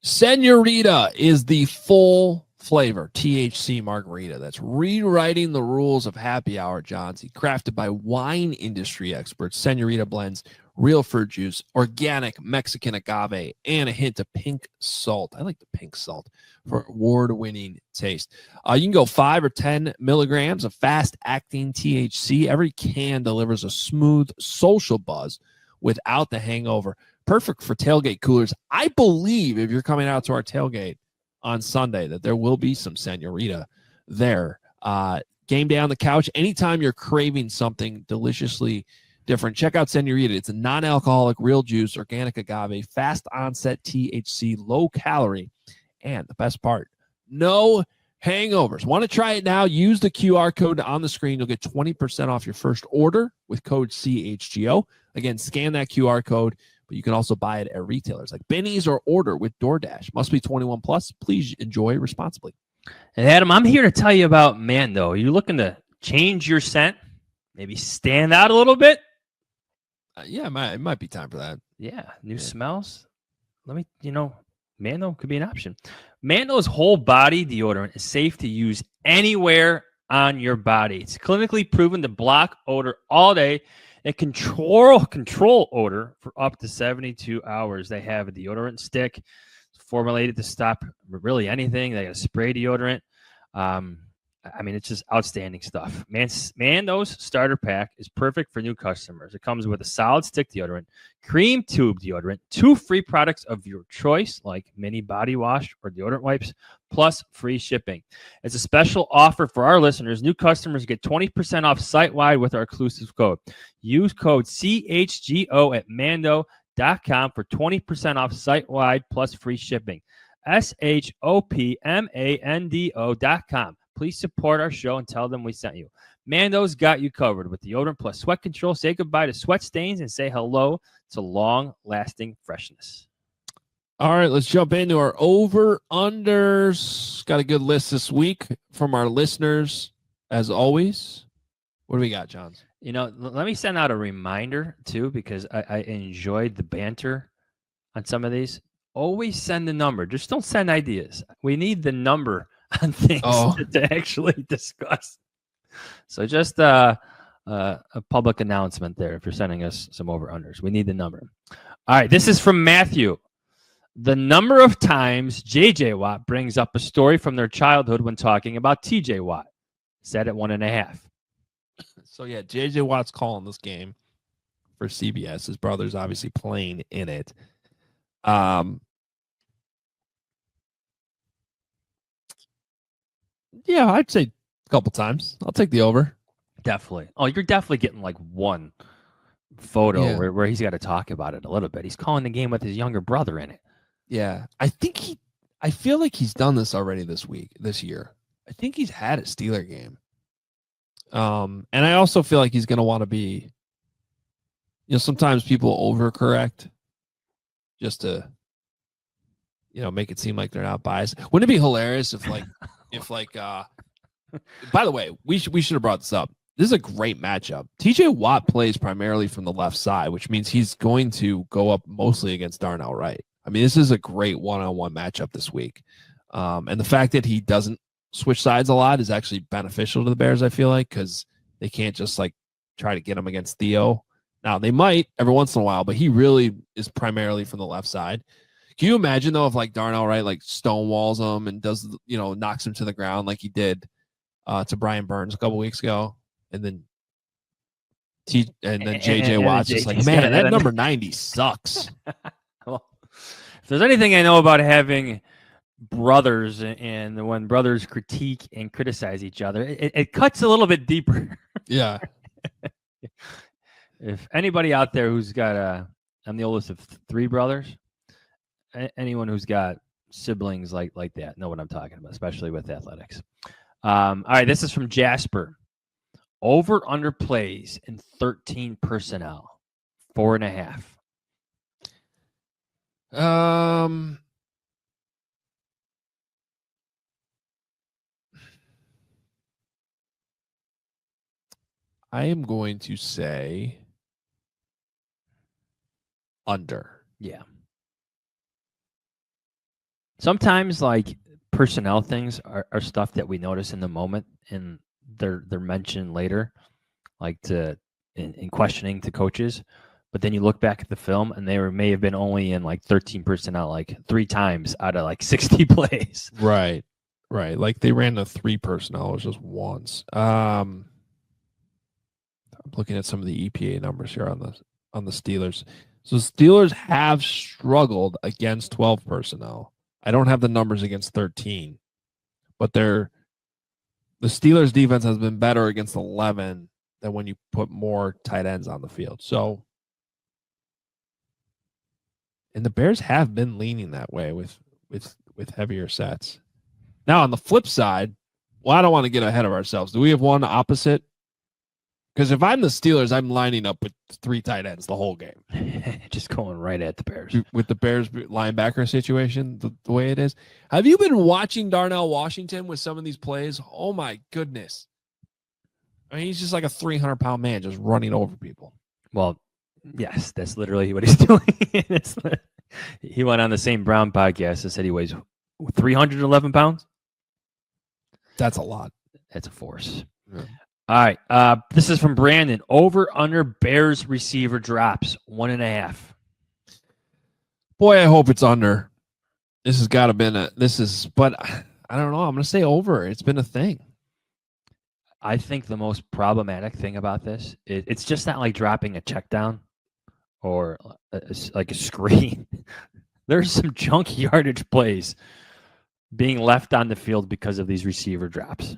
Senorita is the full flavor THC margarita that's rewriting the rules of happy hour, Johns. Crafted by wine industry experts, Senorita blends real fruit juice, organic Mexican agave, and a hint of pink salt. I like the pink salt for award-winning taste. You can go 5 or 10 milligrams of fast-acting THC. Every can delivers a smooth social buzz without the hangover. Perfect for tailgate coolers. I believe if you're coming out to our tailgate on Sunday that there will be some Senorita there. Game day on the couch. Anytime you're craving something deliciously different, check out Senorita. It's a non-alcoholic, real juice, organic agave, fast onset THC, low calorie, and the best part, no hangovers. Want to try it now? Use the QR code on the screen. You'll get 20% off your first order with code CHGO. Again, scan that QR code, but you can also buy it at retailers like Benny's or order with DoorDash. Must be 21 plus. Please enjoy responsibly. And Adam, I'm here to tell you about Mando. You're looking to change your scent, maybe stand out a little bit. Yeah, it might be time for that. Yeah, new smells. Mando could be an option. Mando's whole body deodorant is safe to use anywhere on your body. It's clinically proven to block odor all day and control odor for up to 72 hours. They have a deodorant stick formulated to stop really anything. They got a spray deodorant. I mean, it's just outstanding stuff. Mando's starter pack is perfect for new customers. It comes with a solid stick deodorant, cream tube deodorant, 2 free products of your choice, like mini body wash or deodorant wipes, plus free shipping. It's a special offer for our listeners. New customers get 20% off site-wide with our exclusive code. Use code CHGO at Mando.com for 20% off site-wide plus free shipping. SHOPMANDO.com. Please support our show and tell them we sent you. Mando's got you covered with deodorant plus sweat control. Say goodbye to sweat stains and say hello to long-lasting freshness. All right, let's jump into our over-unders. Got a good list this week from our listeners, as always. What do we got, Johns? You know, let me send out a reminder, too, because I enjoyed the banter on some of these. Always send the number. Just don't send ideas. We need the number on things to actually discuss. So just a public announcement there if you're sending us some over-unders. We need the number. All right, this is from Matthew. The number of times J.J. Watt brings up a story from their childhood when talking about T.J. Watt. Set at 1.5. So, yeah, J.J. Watt's calling this game for CBS. His brother's obviously playing in it. Yeah, I'd say a couple times. I'll take the over. Definitely. Oh, you're definitely getting like one photo where he's got to talk about it a little bit. He's calling the game with his younger brother in it. Yeah, I feel like he's done this already this year. I think he's had a Steeler game. And I also feel like he's going to want to be, sometimes people overcorrect just to, make it seem like they're not biased. Wouldn't it be hilarious if by the way, we should have brought this up. This is a great matchup. TJ Watt plays primarily from the left side, which means he's going to go up mostly against Darnell Wright. I mean, this is a great one-on-one matchup this week. And the fact that he doesn't switch sides a lot is actually beneficial to the Bears, I feel like, because they can't just try to get him against Theo. Now, they might every once in a while, but he really is primarily from the left side. Can you imagine, though, if Darnell Wright stonewalls him and does, knocks him to the ground like he did to Brian Burns a couple weeks ago, and then JJ Watt's just man, that number 90 sucks. Well, if there's anything I know about having brothers and when brothers critique and criticize each other, it cuts a little bit deeper. Yeah. If anybody out there who's got I'm the oldest of 3 brothers. Anyone who's got siblings like that know what I'm talking about, especially with athletics. All right, this is from Jasper. Over under plays in 13 personnel, 4.5. I am going to say under. Yeah. Sometimes personnel things are stuff that we notice in the moment and they're mentioned later, in questioning to coaches. But then you look back at the film and they may have been only in 13 personnel 3 times out of 60 plays. Right. They ran the 3 personnel just once. I'm looking at some of the EPA numbers here on the Steelers. So Steelers have struggled against 12 personnel. I don't have the numbers against 13, but the Steelers defense has been better against 11 than when you put more tight ends on the field. So, and the Bears have been leaning that way with heavier sets. Now on the flip side, I don't want to get ahead of ourselves. Do we have one opposite? Because if I'm the Steelers, I'm lining up with 3 tight ends the whole game. Just going right at the Bears. With the Bears linebacker situation, the way it is. Have you been watching Darnell Washington with some of these plays? Oh, my goodness. I mean, he's just like a 300-pound man just running over people. Well, yes, that's literally what he's doing. He went on the St. Brown podcast and said he weighs 311 pounds. That's a lot. That's a force. Yeah. All right. This is from Brandon. Over under Bears receiver drops 1.5. Boy, I hope it's under. This has got to been but I don't know. I'm going to say over. It's been a thing. I think the most problematic thing about this is it's just not like dropping a check down or like a screen. There's some junk yardage plays being left on the field because of these receiver drops.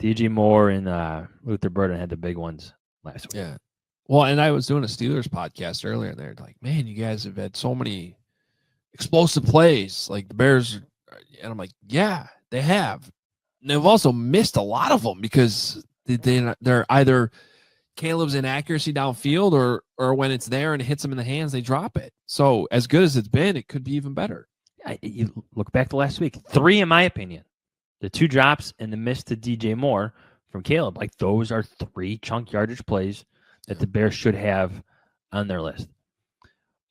DJ Moore and Luther Burden had the big ones last week. Yeah. Well, and I was doing a Steelers podcast earlier, and they're like, man, you guys have had so many explosive plays. Like the Bears, and I'm like, yeah, they have. And they've also missed a lot of them because they're either Caleb's inaccuracy downfield or when it's there and it hits them in the hands, they drop it. So as good as it's been, it could be even better. You look back to last week, 3, in my opinion, the 2 drops and the miss to DJ Moore from Caleb. Like those are 3 chunk yardage plays that the Bears should have on their list.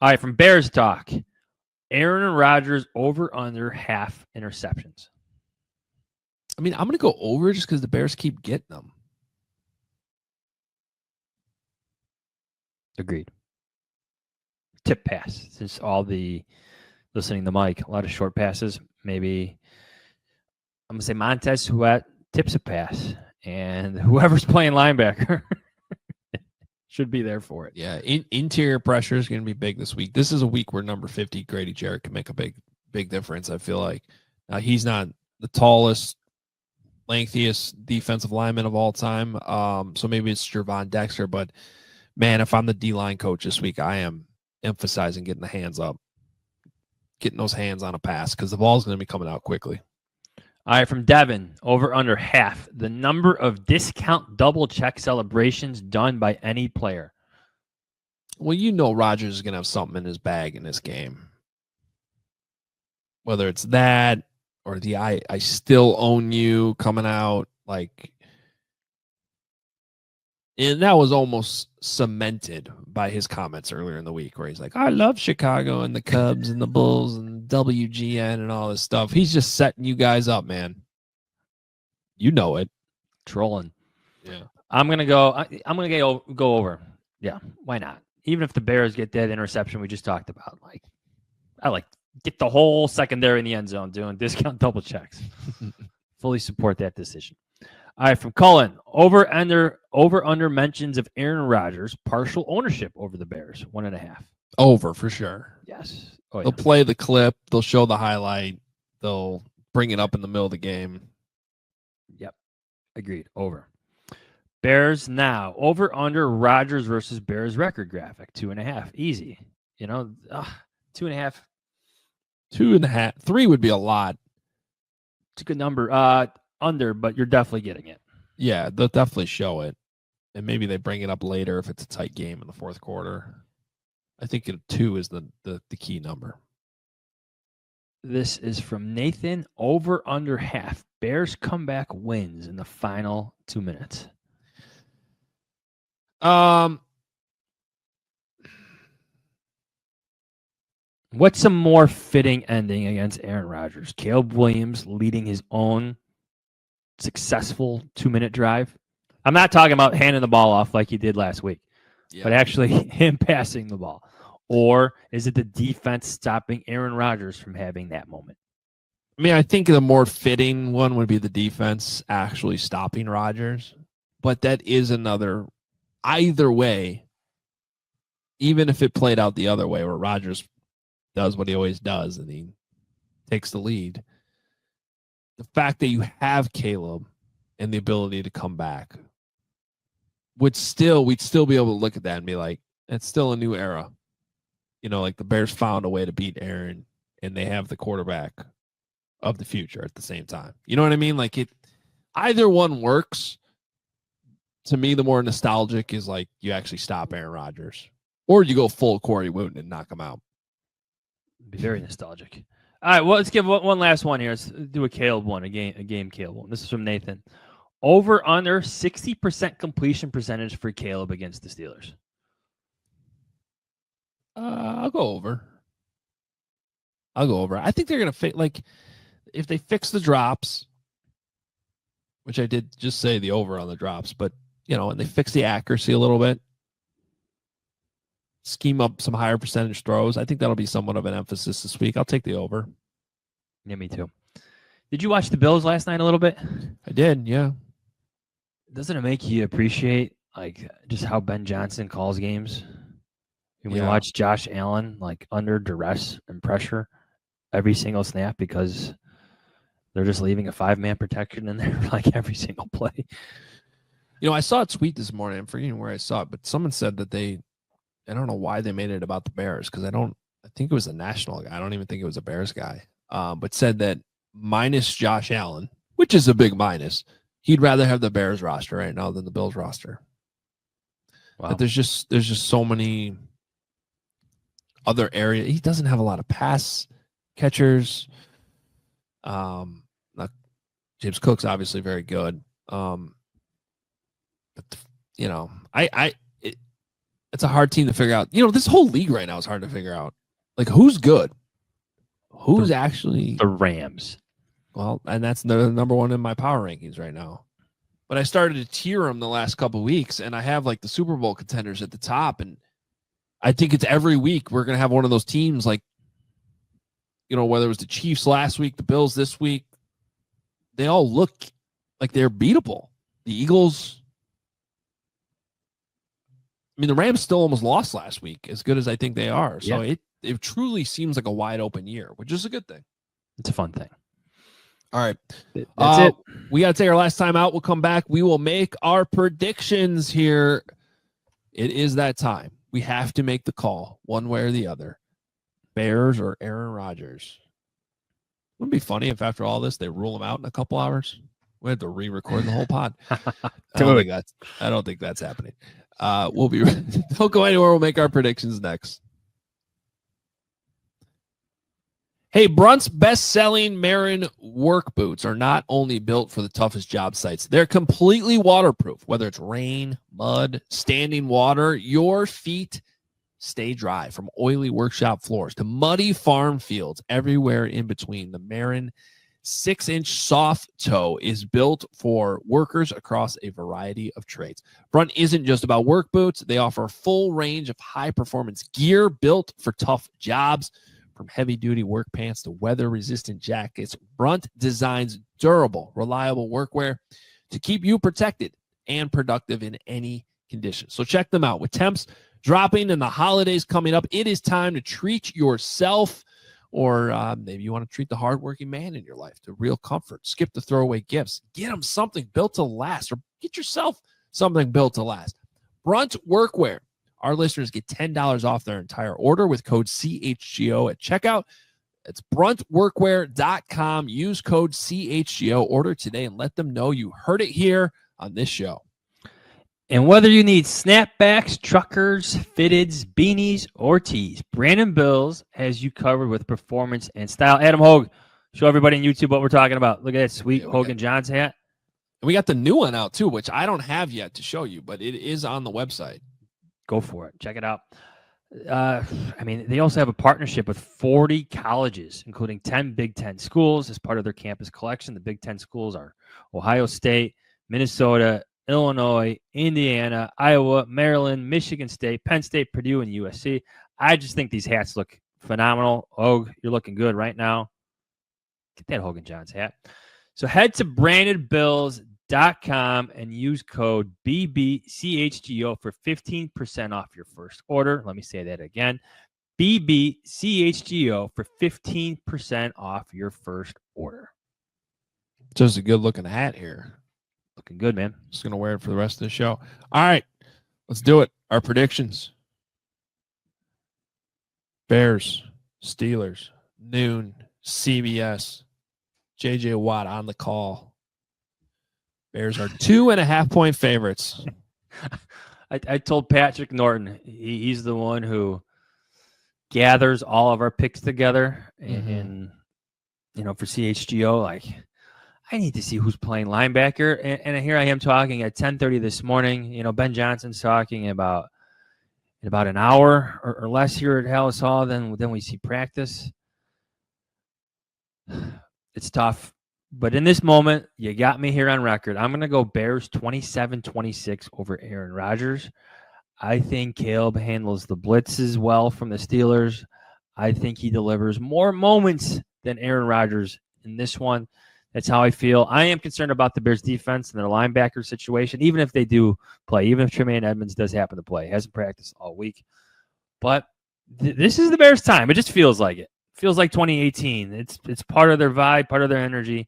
All right, from Bears talk, Aaron Rodgers over under half interceptions. I mean, I'm going to go over just because the Bears keep getting them. Agreed. Tip pass. Since all the listening to Mike, a lot of short passes. Maybe I'm going to say Montez Sweat tips a pass, and whoever's playing linebacker should be there for it. Yeah, interior pressure is going to be big this week. This is a week where number 50, Grady Jarrett, can make a big difference, I feel like. Now, he's not the tallest, lengthiest defensive lineman of all time, so maybe it's Gervon Dexter, but, man, if I'm the D-line coach this week, I am emphasizing getting the hands up, getting those hands on a pass because the ball's going to be coming out quickly. All right, from Devin, over under half, the number of discount double check celebrations done by any player. Well, you know Rodgers is going to have something in his bag in this game. Whether it's that or the I still own you coming out, like, and that was almost cemented by his comments earlier in the week where he's like, I love Chicago and the Cubs and the Bulls and WGN and all this stuff. He's just setting you guys up, man. You know it. Trolling. Yeah. I'm going to go over. Yeah, why not? Even if the Bears get that interception we just talked about, I get the whole secondary in the end zone doing discount double checks. Fully support that decision. All right, from Cullen, over under mentions of Aaron Rodgers, partial ownership over the Bears, 1.5. Over for sure. Yes. Oh, yeah. They'll play the clip. They'll show the highlight. They'll bring it up in the middle of the game. Yep. Agreed. Over. Bears now. Over under Rodgers versus Bears record graphic, 2.5. Easy. 2.5. 2.5. 3 would be a lot. It's a good number. Under, but you're definitely getting it. Yeah, they'll definitely show it. And maybe they bring it up later if it's a tight game in the fourth quarter. I think 2 is the key number. This is from Nathan. Over under half. Bears comeback wins in the final 2 minutes. What's a more fitting ending against Aaron Rodgers? Caleb Williams leading his own successful 2-minute drive. I'm not talking about handing the ball off like he did last week, but actually him passing the ball. Or is it the defense stopping Aaron Rodgers from having that moment? I mean, I think the more fitting one would be the defense actually stopping Rodgers, but that is another. Either way, even if it played out the other way where Rodgers does what he always does and he takes the lead, the fact that you have Caleb and the ability to come back we'd still be able to look at that and be like, it's still a new era. Like the Bears found a way to beat Aaron and they have the quarterback of the future at the same time. You know what I mean? Like either one works. To me, the more nostalgic is like you actually stop Aaron Rodgers or you go full Corey Wooten and knock him out. Be very nostalgic. All right, well, let's give one last one here. Let's do a Caleb one, a game Caleb one. This is from Nathan. Over under 60% completion percentage for Caleb against the Steelers. I'll go over. I think they're gonna if they fix the drops, which I did just say the over on the drops, but and they fix the accuracy a little bit, scheme up some higher percentage throws. I think that'll be somewhat of an emphasis this week. I'll take the over. Yeah, me too. Did you watch the Bills last night a little bit? I did, yeah. Doesn't it make you appreciate like just how Ben Johnson calls games? When we watch Josh Allen like under duress and pressure every single snap because they're just leaving a 5-man protection in there like every single play. I saw a tweet this morning. I'm forgetting where I saw it, but someone said that I don't know why they made it about the Bears because I think it was a national guy. I don't even think it was a Bears guy, but said that minus Josh Allen, which is a big minus, he'd rather have the Bears roster right now than the Bills roster. Wow. But there's just so many other areas. He doesn't have a lot of pass catchers. James Cook's obviously very good. But it's a hard team to figure out. This whole league right now is hard to figure out. Like, who's good? Who's actually the Rams? Well, and that's the number one in my power rankings right now. But I started to tier them the last couple of weeks, and I have like the Super Bowl contenders at the top. And I think it's every week we're going to have one of those teams like, whether it was the Chiefs last week, the Bills this week, they all look like they're beatable. The Eagles, the Rams still almost lost last week, as good as I think they are. So it truly seems like a wide open year, which is a good thing. It's a fun thing. All right. That's it. We got to take our last time out. We'll come back. We will make our predictions here. It is that time. We have to make the call one way or the other. Bears or Aaron Rodgers. Wouldn't it be funny if after all this, they rule him out in a couple hours? We have to re-record the whole pod. I don't think that's happening. We'll be don't go anywhere. We'll make our predictions next. Hey, Brunt's best-selling Marin work boots are not only built for the toughest job sites, they're completely waterproof. Whether it's rain, mud, standing water, your feet stay dry. From oily workshop floors to muddy farm fields, everywhere in between. The Marin 6-inch soft toe is built for workers across a variety of trades. Brunt isn't just about work boots. They offer a full range of high-performance gear built for tough jobs. From heavy-duty work pants to weather-resistant jackets, Brunt designs durable, reliable workwear to keep you protected and productive in any condition. So check them out. With temps dropping and the holidays coming up, it is time to treat yourself, or maybe you want to treat the hardworking man in your life to real comfort. Skip the throwaway gifts. Get them something built to last, or get yourself something built to last. Brunt Workwear. Our listeners get $10 off their entire order with code CHGO at checkout. It's bruntworkwear.com. Use code CHGO. Order today and let them know you heard it here on this show. And whether you need snapbacks, truckers, fitteds, beanies, or tees, Brandon Bills has you covered with performance and style. Adam Hoge, show everybody on YouTube what we're talking about. Look at that sweet Hoge Jahns hat. And we got the new one out too, which I don't have yet to show you, but it is on the website. Go for it. Check it out. They also have a partnership with 40 colleges, including 10 Big Ten schools as part of their campus collection. The Big Ten schools are Ohio State, Minnesota, Illinois, Indiana, Iowa, Maryland, Michigan State, Penn State, Purdue, and USC. I just think these hats look phenomenal. Hoge, you're looking good right now. Get that Hoge Jahns hat. So head to brandedbills.com and use code BBCHGO for 15% off your first order. Let me say that again. BBCHGO for 15% off your first order. Just a good looking hat here. Looking good, man. Just going to wear it for the rest of the show. All right, let's do it. Our predictions. Bears, Steelers, noon, CBS. J.J. Watt on the call. Bears are 2.5-point favorites. I told Patrick Norton, he's the one who gathers all of our picks together. And for CHGO, like, I need to see who's playing linebacker. And here I am talking at 10:30 this morning. Ben Johnson's talking about in about an hour or less here at Hallis Hall. Then we see practice. It's tough. But in this moment, you got me here on record. I'm going to go Bears 27-26 over Aaron Rodgers. I think Caleb handles the blitzes well from the Steelers. I think he delivers more moments than Aaron Rodgers in this one. That's how I feel. I am concerned about the Bears defense and their linebacker situation, even if they do play, even if Tremaine Edmonds does happen to play. He hasn't practiced all week. But this is the Bears' time. It just feels like it. It feels like 2018. It's part of their vibe, part of their energy.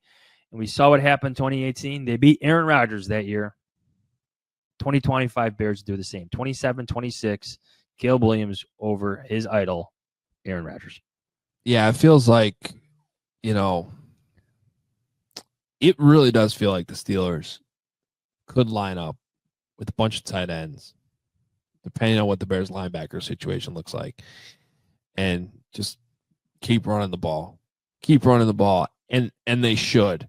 And we saw what happened in 2018. They beat Aaron Rodgers that year. 2025 Bears do the same. 27-26, Caleb Williams over his idol, Aaron Rodgers. Yeah, it feels like, it really does feel like the Steelers could line up with a bunch of tight ends, depending on what the Bears linebacker situation looks like, and just keep running the ball. And they should.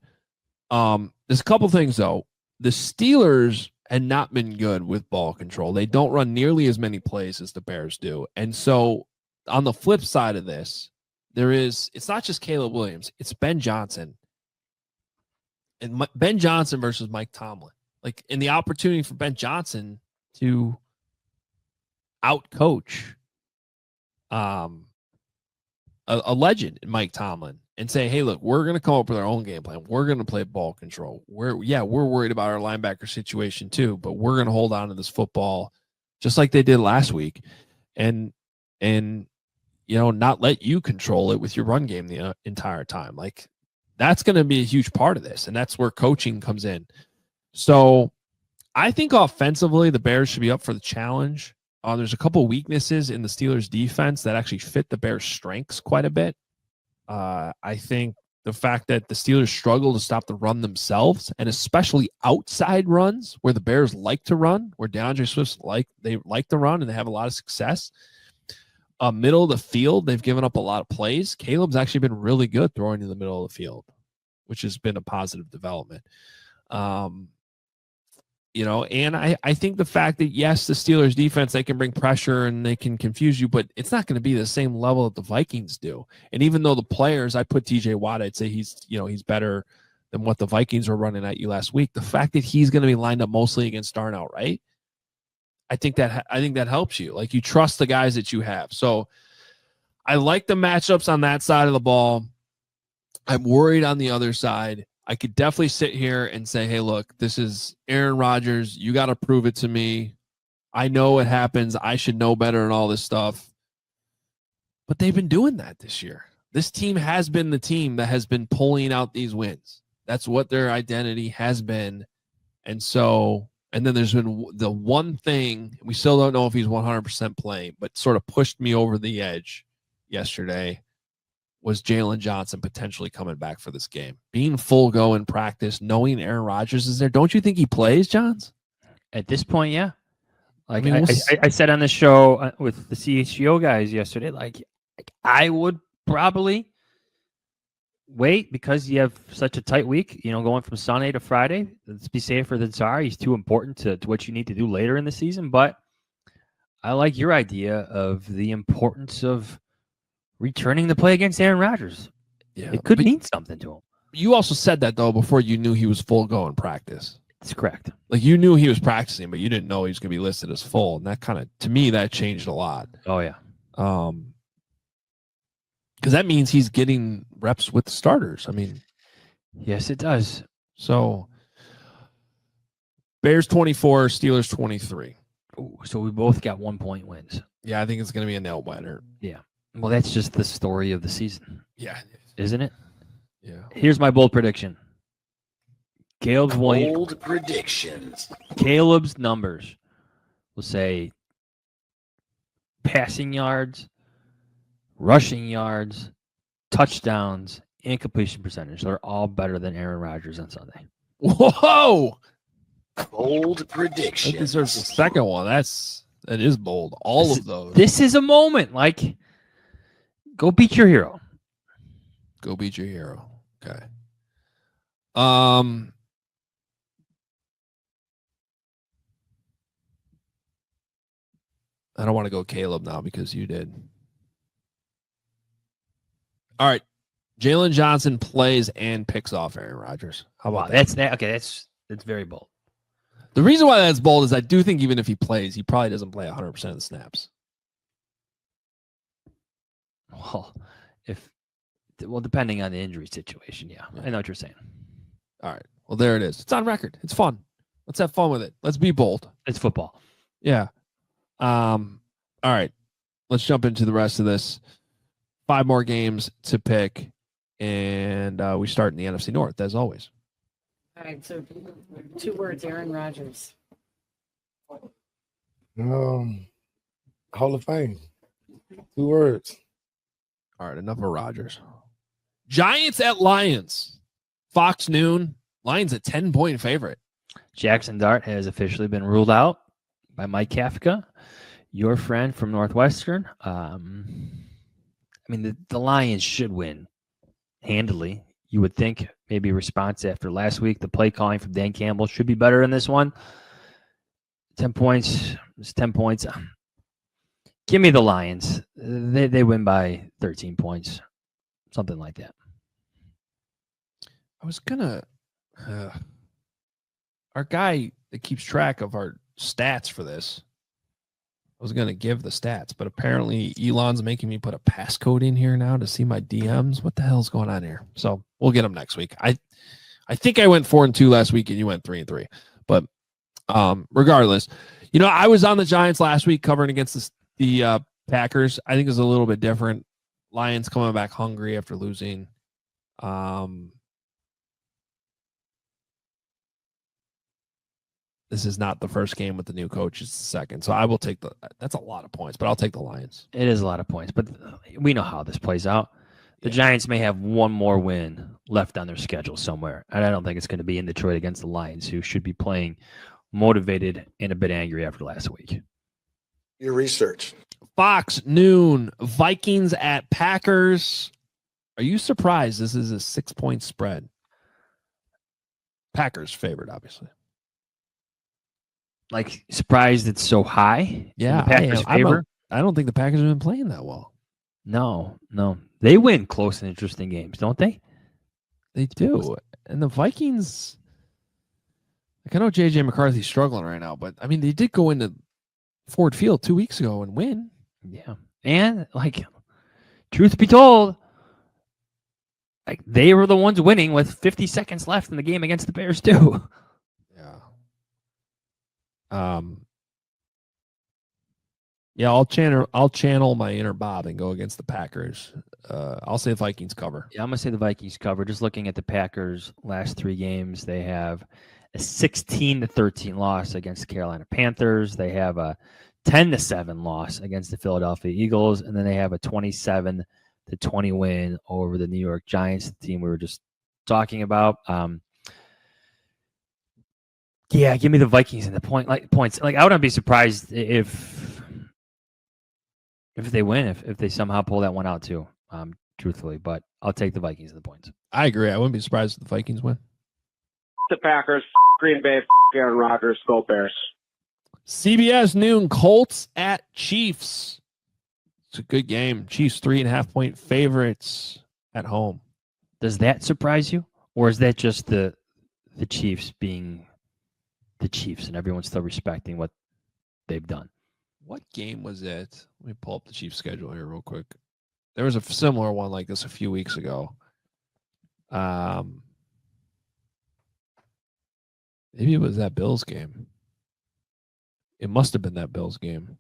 There's a couple things, though. The Steelers had not been good with ball control. They don't run nearly as many plays as the Bears do. And so on the flip side of this, it's not just Caleb Williams, it's Ben Johnson. And Ben Johnson versus Mike Tomlin. Like, in the opportunity for Ben Johnson to outcoach a legend in Mike Tomlin and say, hey, look, we're going to come up with our own game plan. We're going to play ball control. We're worried about our linebacker situation too, but we're going to hold on to this football just like they did last week and not let you control it with your run game the entire time. Like, that's going to be a huge part of this, and that's where coaching comes in. So I think offensively, the Bears should be up for the challenge. There's a couple weaknesses in the Steelers' defense that actually fit the Bears' strengths quite a bit. I think the fact that the Steelers struggle to stop the run themselves, and especially outside runs where the Bears like to run, where DeAndre Swift's they like to run and they have a lot of success. Middle of the field, they've given up a lot of plays. Caleb's actually been really good throwing in the middle of the field, which has been a positive development. And I think the fact that, yes, the Steelers defense, they can bring pressure and they can confuse you, but it's not going to be the same level that the Vikings do. And even though the players, I put TJ Watt, I'd say he's better than what the Vikings were running at you last week. The fact that he's going to be lined up mostly against Darnold, right? I think that helps you. Like, you trust the guys that you have. So I like the matchups on that side of the ball. I'm worried on the other side. I could definitely sit here and say, hey, look, this is Aaron Rodgers. You got to prove it to me. I know it happens. I should know better and all this stuff. But they've been doing that this year. This team has been the team that has been pulling out these wins. That's what their identity has been. And then there's been the one thing, we still don't know if he's 100% playing, but sort of pushed me over the edge yesterday, was Jalen Johnson potentially coming back for this game. Being full go in practice, knowing Aaron Rodgers is there. Don't you think he plays, Johns? At this point, yeah. Like, I said on the show with the CHGO guys yesterday, like I would probably wait because you have such a tight week, going from Sunday to Friday. Let's be safer than sorry. He's too important to what you need to do later in the season. But I like your idea of the importance of returning the play against Aaron Rodgers. Yeah, it could mean something to him. You also said that, though, before you knew he was full go in practice. That's correct. Like, you knew he was practicing, but you didn't know he was going to be listed as full. And that kind of, to me, that changed a lot. Oh, yeah. Because that means he's getting reps with the starters. I mean, yes, it does. So, Bears 24, Steelers 23. Ooh, so we both got 1 point wins. Yeah, I think it's going to be a nail biter. Yeah. Well, that's just the story of the season. Yeah. Isn't it? Yeah. Here's my bold prediction. Bold predictions. Caleb's numbers will say passing yards, rushing yards, touchdowns, and completion percentage. They're all better than Aaron Rodgers on Sunday. Whoa! Bold predictions. That deserves the second one. That is bold. All of those. This is a moment. Like, go beat your hero. Go beat your hero. Okay. I don't want to go Caleb now because you did. All right. Jalen Johnson plays and picks off Aaron Rodgers. How about that? Okay, that's very bold. The reason why that's bold is I do think even if he plays, he probably doesn't play 100% of the snaps. Well, depending on the injury situation, yeah. I know what you're saying. All right. Well, there it is. It's on record. It's fun. Let's have fun with it. Let's be bold. It's football. Yeah. All right. Let's jump into the rest of this. 5 more games to pick, and we start in the NFC North as always. All right, so 2 words, Aaron Rodgers. Hall of Fame. 2 words. All right, enough of Rodgers. Giants at Lions. Fox noon. Lions a 10-point favorite. Jackson Dart has officially been ruled out by Mike Kafka, your friend from Northwestern. I mean, the Lions should win handily. You would think maybe response after last week. The play calling from Dan Campbell should be better in this one. 10 points. It's 10 points. Give me the Lions. They win by 13 points. Something like that. I was going to... our guy that keeps track of our stats for this, I was going to give the stats, but apparently Elon's making me put a passcode in here now to see my DMs. What the hell's going on here? So we'll get them next week. I think I went 4-2 last week and you went 3-3, but regardless, I was on the Giants last week covering against the Packers. I think it's a little bit different. Lions coming back hungry after losing. This is not the first game with the new coach. It's the second. So I will take that's a lot of points, but I'll take the Lions. It is a lot of points, but we know how this plays out. The Giants may have one more win left on their schedule somewhere. And I don't think it's going to be in Detroit against the Lions, who should be playing motivated and a bit angry after last week. Your research. Fox noon, Vikings at Packers. Are you surprised this is a 6-point spread? Packers favored, obviously. Like, surprised it's so high? Yeah, in the Packers' favor? I don't think the Packers have been playing that well. No. They win close and interesting games, don't they? They do. And the Vikings, I know J.J. McCarthy's struggling right now, but, I mean, they did go into Ford Field 2 weeks ago and win. Yeah. And, truth be told, they were the ones winning with 50 seconds left in the game against the Bears, too. Yeah. I'll channel my inner Bob and go against the Packers. I'll say the Vikings cover. Yeah, I'm gonna say the Vikings cover. Just looking at the Packers' last 3 games, they have a 16-13 loss against the Carolina Panthers. They have a 10-7 loss against the Philadelphia Eagles, and then they have a 27-20 win over the New York Giants, the team we were just talking about. Yeah, give me the Vikings in the points. I wouldn't be surprised if they win, if they somehow pull that one out too, truthfully. But I'll take the Vikings in the points. I agree. I wouldn't be surprised if the Vikings win. The Packers, Green Bay, Aaron Rodgers, go Bears. CBS noon, Colts at Chiefs. It's a good game. Chiefs 3.5-point favorites at home. Does that surprise you? Or is that just the Chiefs being the Chiefs and everyone's still respecting what they've done? What game was it? Let me pull up the Chiefs schedule here real quick. There was a similar one like this a few weeks ago. Maybe it was that Bills game. It must have been that Bills game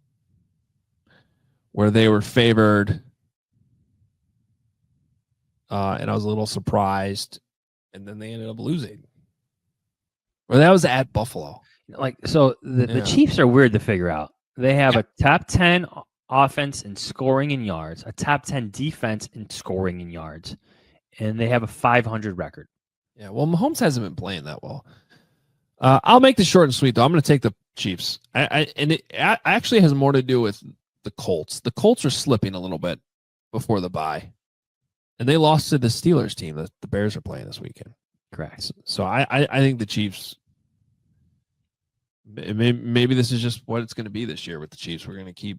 where they were favored. And I was a little surprised. And then they ended up losing. Or that was at Buffalo. The Chiefs are weird to figure out. They have a top 10 offense in scoring in yards, a top 10 defense in scoring in yards, and they have a 500 record. Yeah, well, Mahomes hasn't been playing that well. I'll make this short and sweet, though. I'm going to take the Chiefs. It actually has more to do with the Colts. The Colts are slipping a little bit before the bye, and they lost to the Steelers team that the Bears are playing this weekend. Correct. So I think the Chiefs, maybe this is just what it's going to be this year with the Chiefs. We're going to keep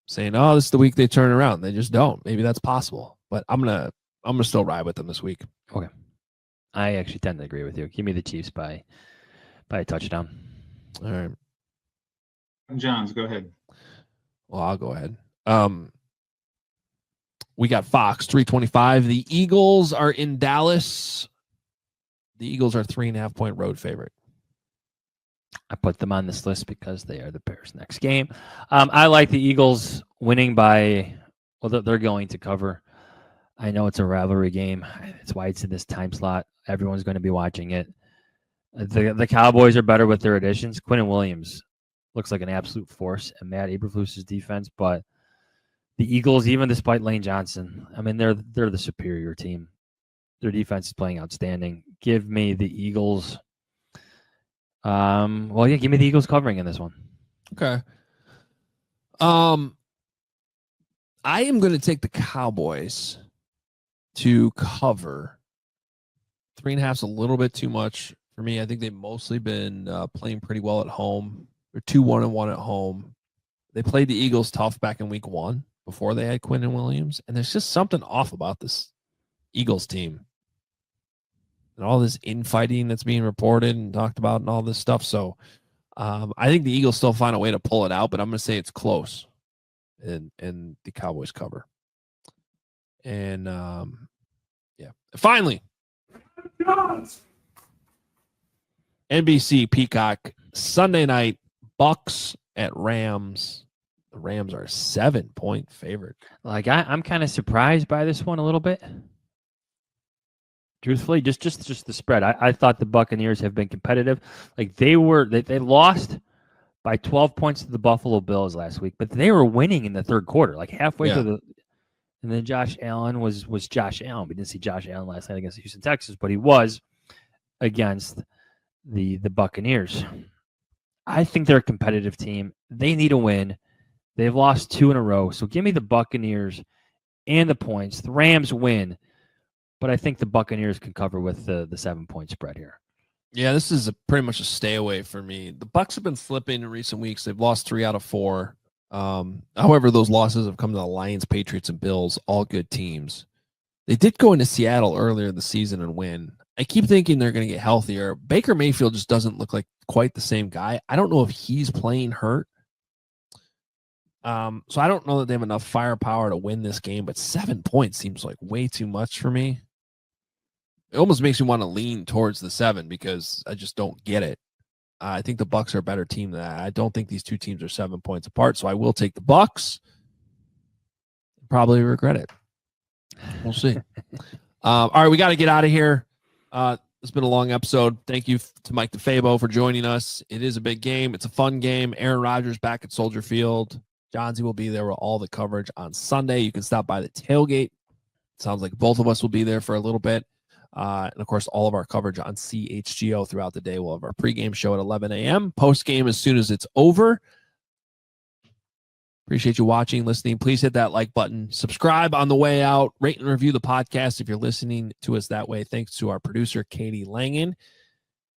saying, "Oh, this is the week they turn around." They just don't. Maybe that's possible, but I'm gonna still ride with them this week. Okay, I actually tend to agree with you. Give me the Chiefs by a touchdown. All right, Johns, go ahead. Well, I'll go ahead. We got Fox 325. The Eagles are in Dallas. The Eagles are 3.5-point road favorite. I put them on this list because they are the Bears' next game. I like the Eagles winning by, well, they're going to cover. I know it's a rivalry game. It's why it's in this time slot. Everyone's going to be watching it. The Cowboys are better with their additions. Quinnen Williams looks like an absolute force, and Matt Eberflus's defense. But the Eagles, even despite Lane Johnson, I mean, they're the superior team. Their defense is playing outstanding. Give me the Eagles. Well, yeah, give me the Eagles covering in this one. Okay. I am going to take the Cowboys to cover. 3.5 is a little bit too much for me. I think they've mostly been playing pretty well at home. They're 2-1-1 at home. They played the Eagles tough back in week 1 before they had Quinnen Williams. And there's just something off about this Eagles team. And all this infighting that's being reported and talked about and all this stuff. So I think the Eagles still find a way to pull it out, but I'm going to say it's close. And the Cowboys cover. And, yeah. Finally, NBC Peacock, Sunday night, Bucks at Rams. The Rams are 7-point favorite. Like, I'm kind of surprised by this one a little bit. Truthfully, just the spread. I thought the Buccaneers have been competitive. Like, they lost by 12 points to the Buffalo Bills last week, but they were winning in the third quarter, like halfway through the. And then Josh Allen was Josh Allen. We didn't see Josh Allen last night against Houston Texans, but he was against the Buccaneers. I think they're a competitive team. They need a win. They've lost 2 in a row. So give me the Buccaneers and the points. The Rams win, but I think the Buccaneers can cover with the 7-point spread here. Yeah, this is pretty much a stay away for me. The Bucs have been slipping in recent weeks. They've lost 3 out of 4. However, those losses have come to the Lions, Patriots, and Bills, all good teams. They did go into Seattle earlier in the season and win. I keep thinking they're going to get healthier. Baker Mayfield just doesn't look like quite the same guy. I don't know if he's playing hurt. So I don't know that they have enough firepower to win this game, but 7 points seems like way too much for me. It almost makes me want to lean towards the 7 because I just don't get it. I think the Bucs are a better team than that. I don't think these two teams are 7 points apart, so I will take the Bucs. Probably regret it. We'll see. All right, we got to get out of here. It's been a long episode. Thank you to Mike DeFabo for joining us. It is a big game. It's a fun game. Aaron Rodgers back at Soldier Field. Johnsy will be there with all the coverage on Sunday. You can stop by the tailgate. Sounds like both of us will be there for a little bit. And, of course, all of our coverage on CHGO throughout the day. We'll have our pregame show at 11 a.m., postgame as soon as it's over. Appreciate you watching, listening. Please hit that like button. Subscribe on the way out. Rate and review the podcast if you're listening to us that way. Thanks to our producer, Katie Langen.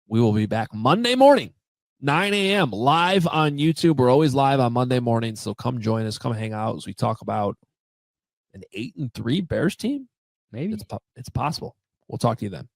We will be back Monday morning, 9 a.m., live on YouTube. We're always live on Monday mornings, so come join us. Come hang out as we talk about an 8-3 Bears team. Maybe. It's possible. We'll talk to you then.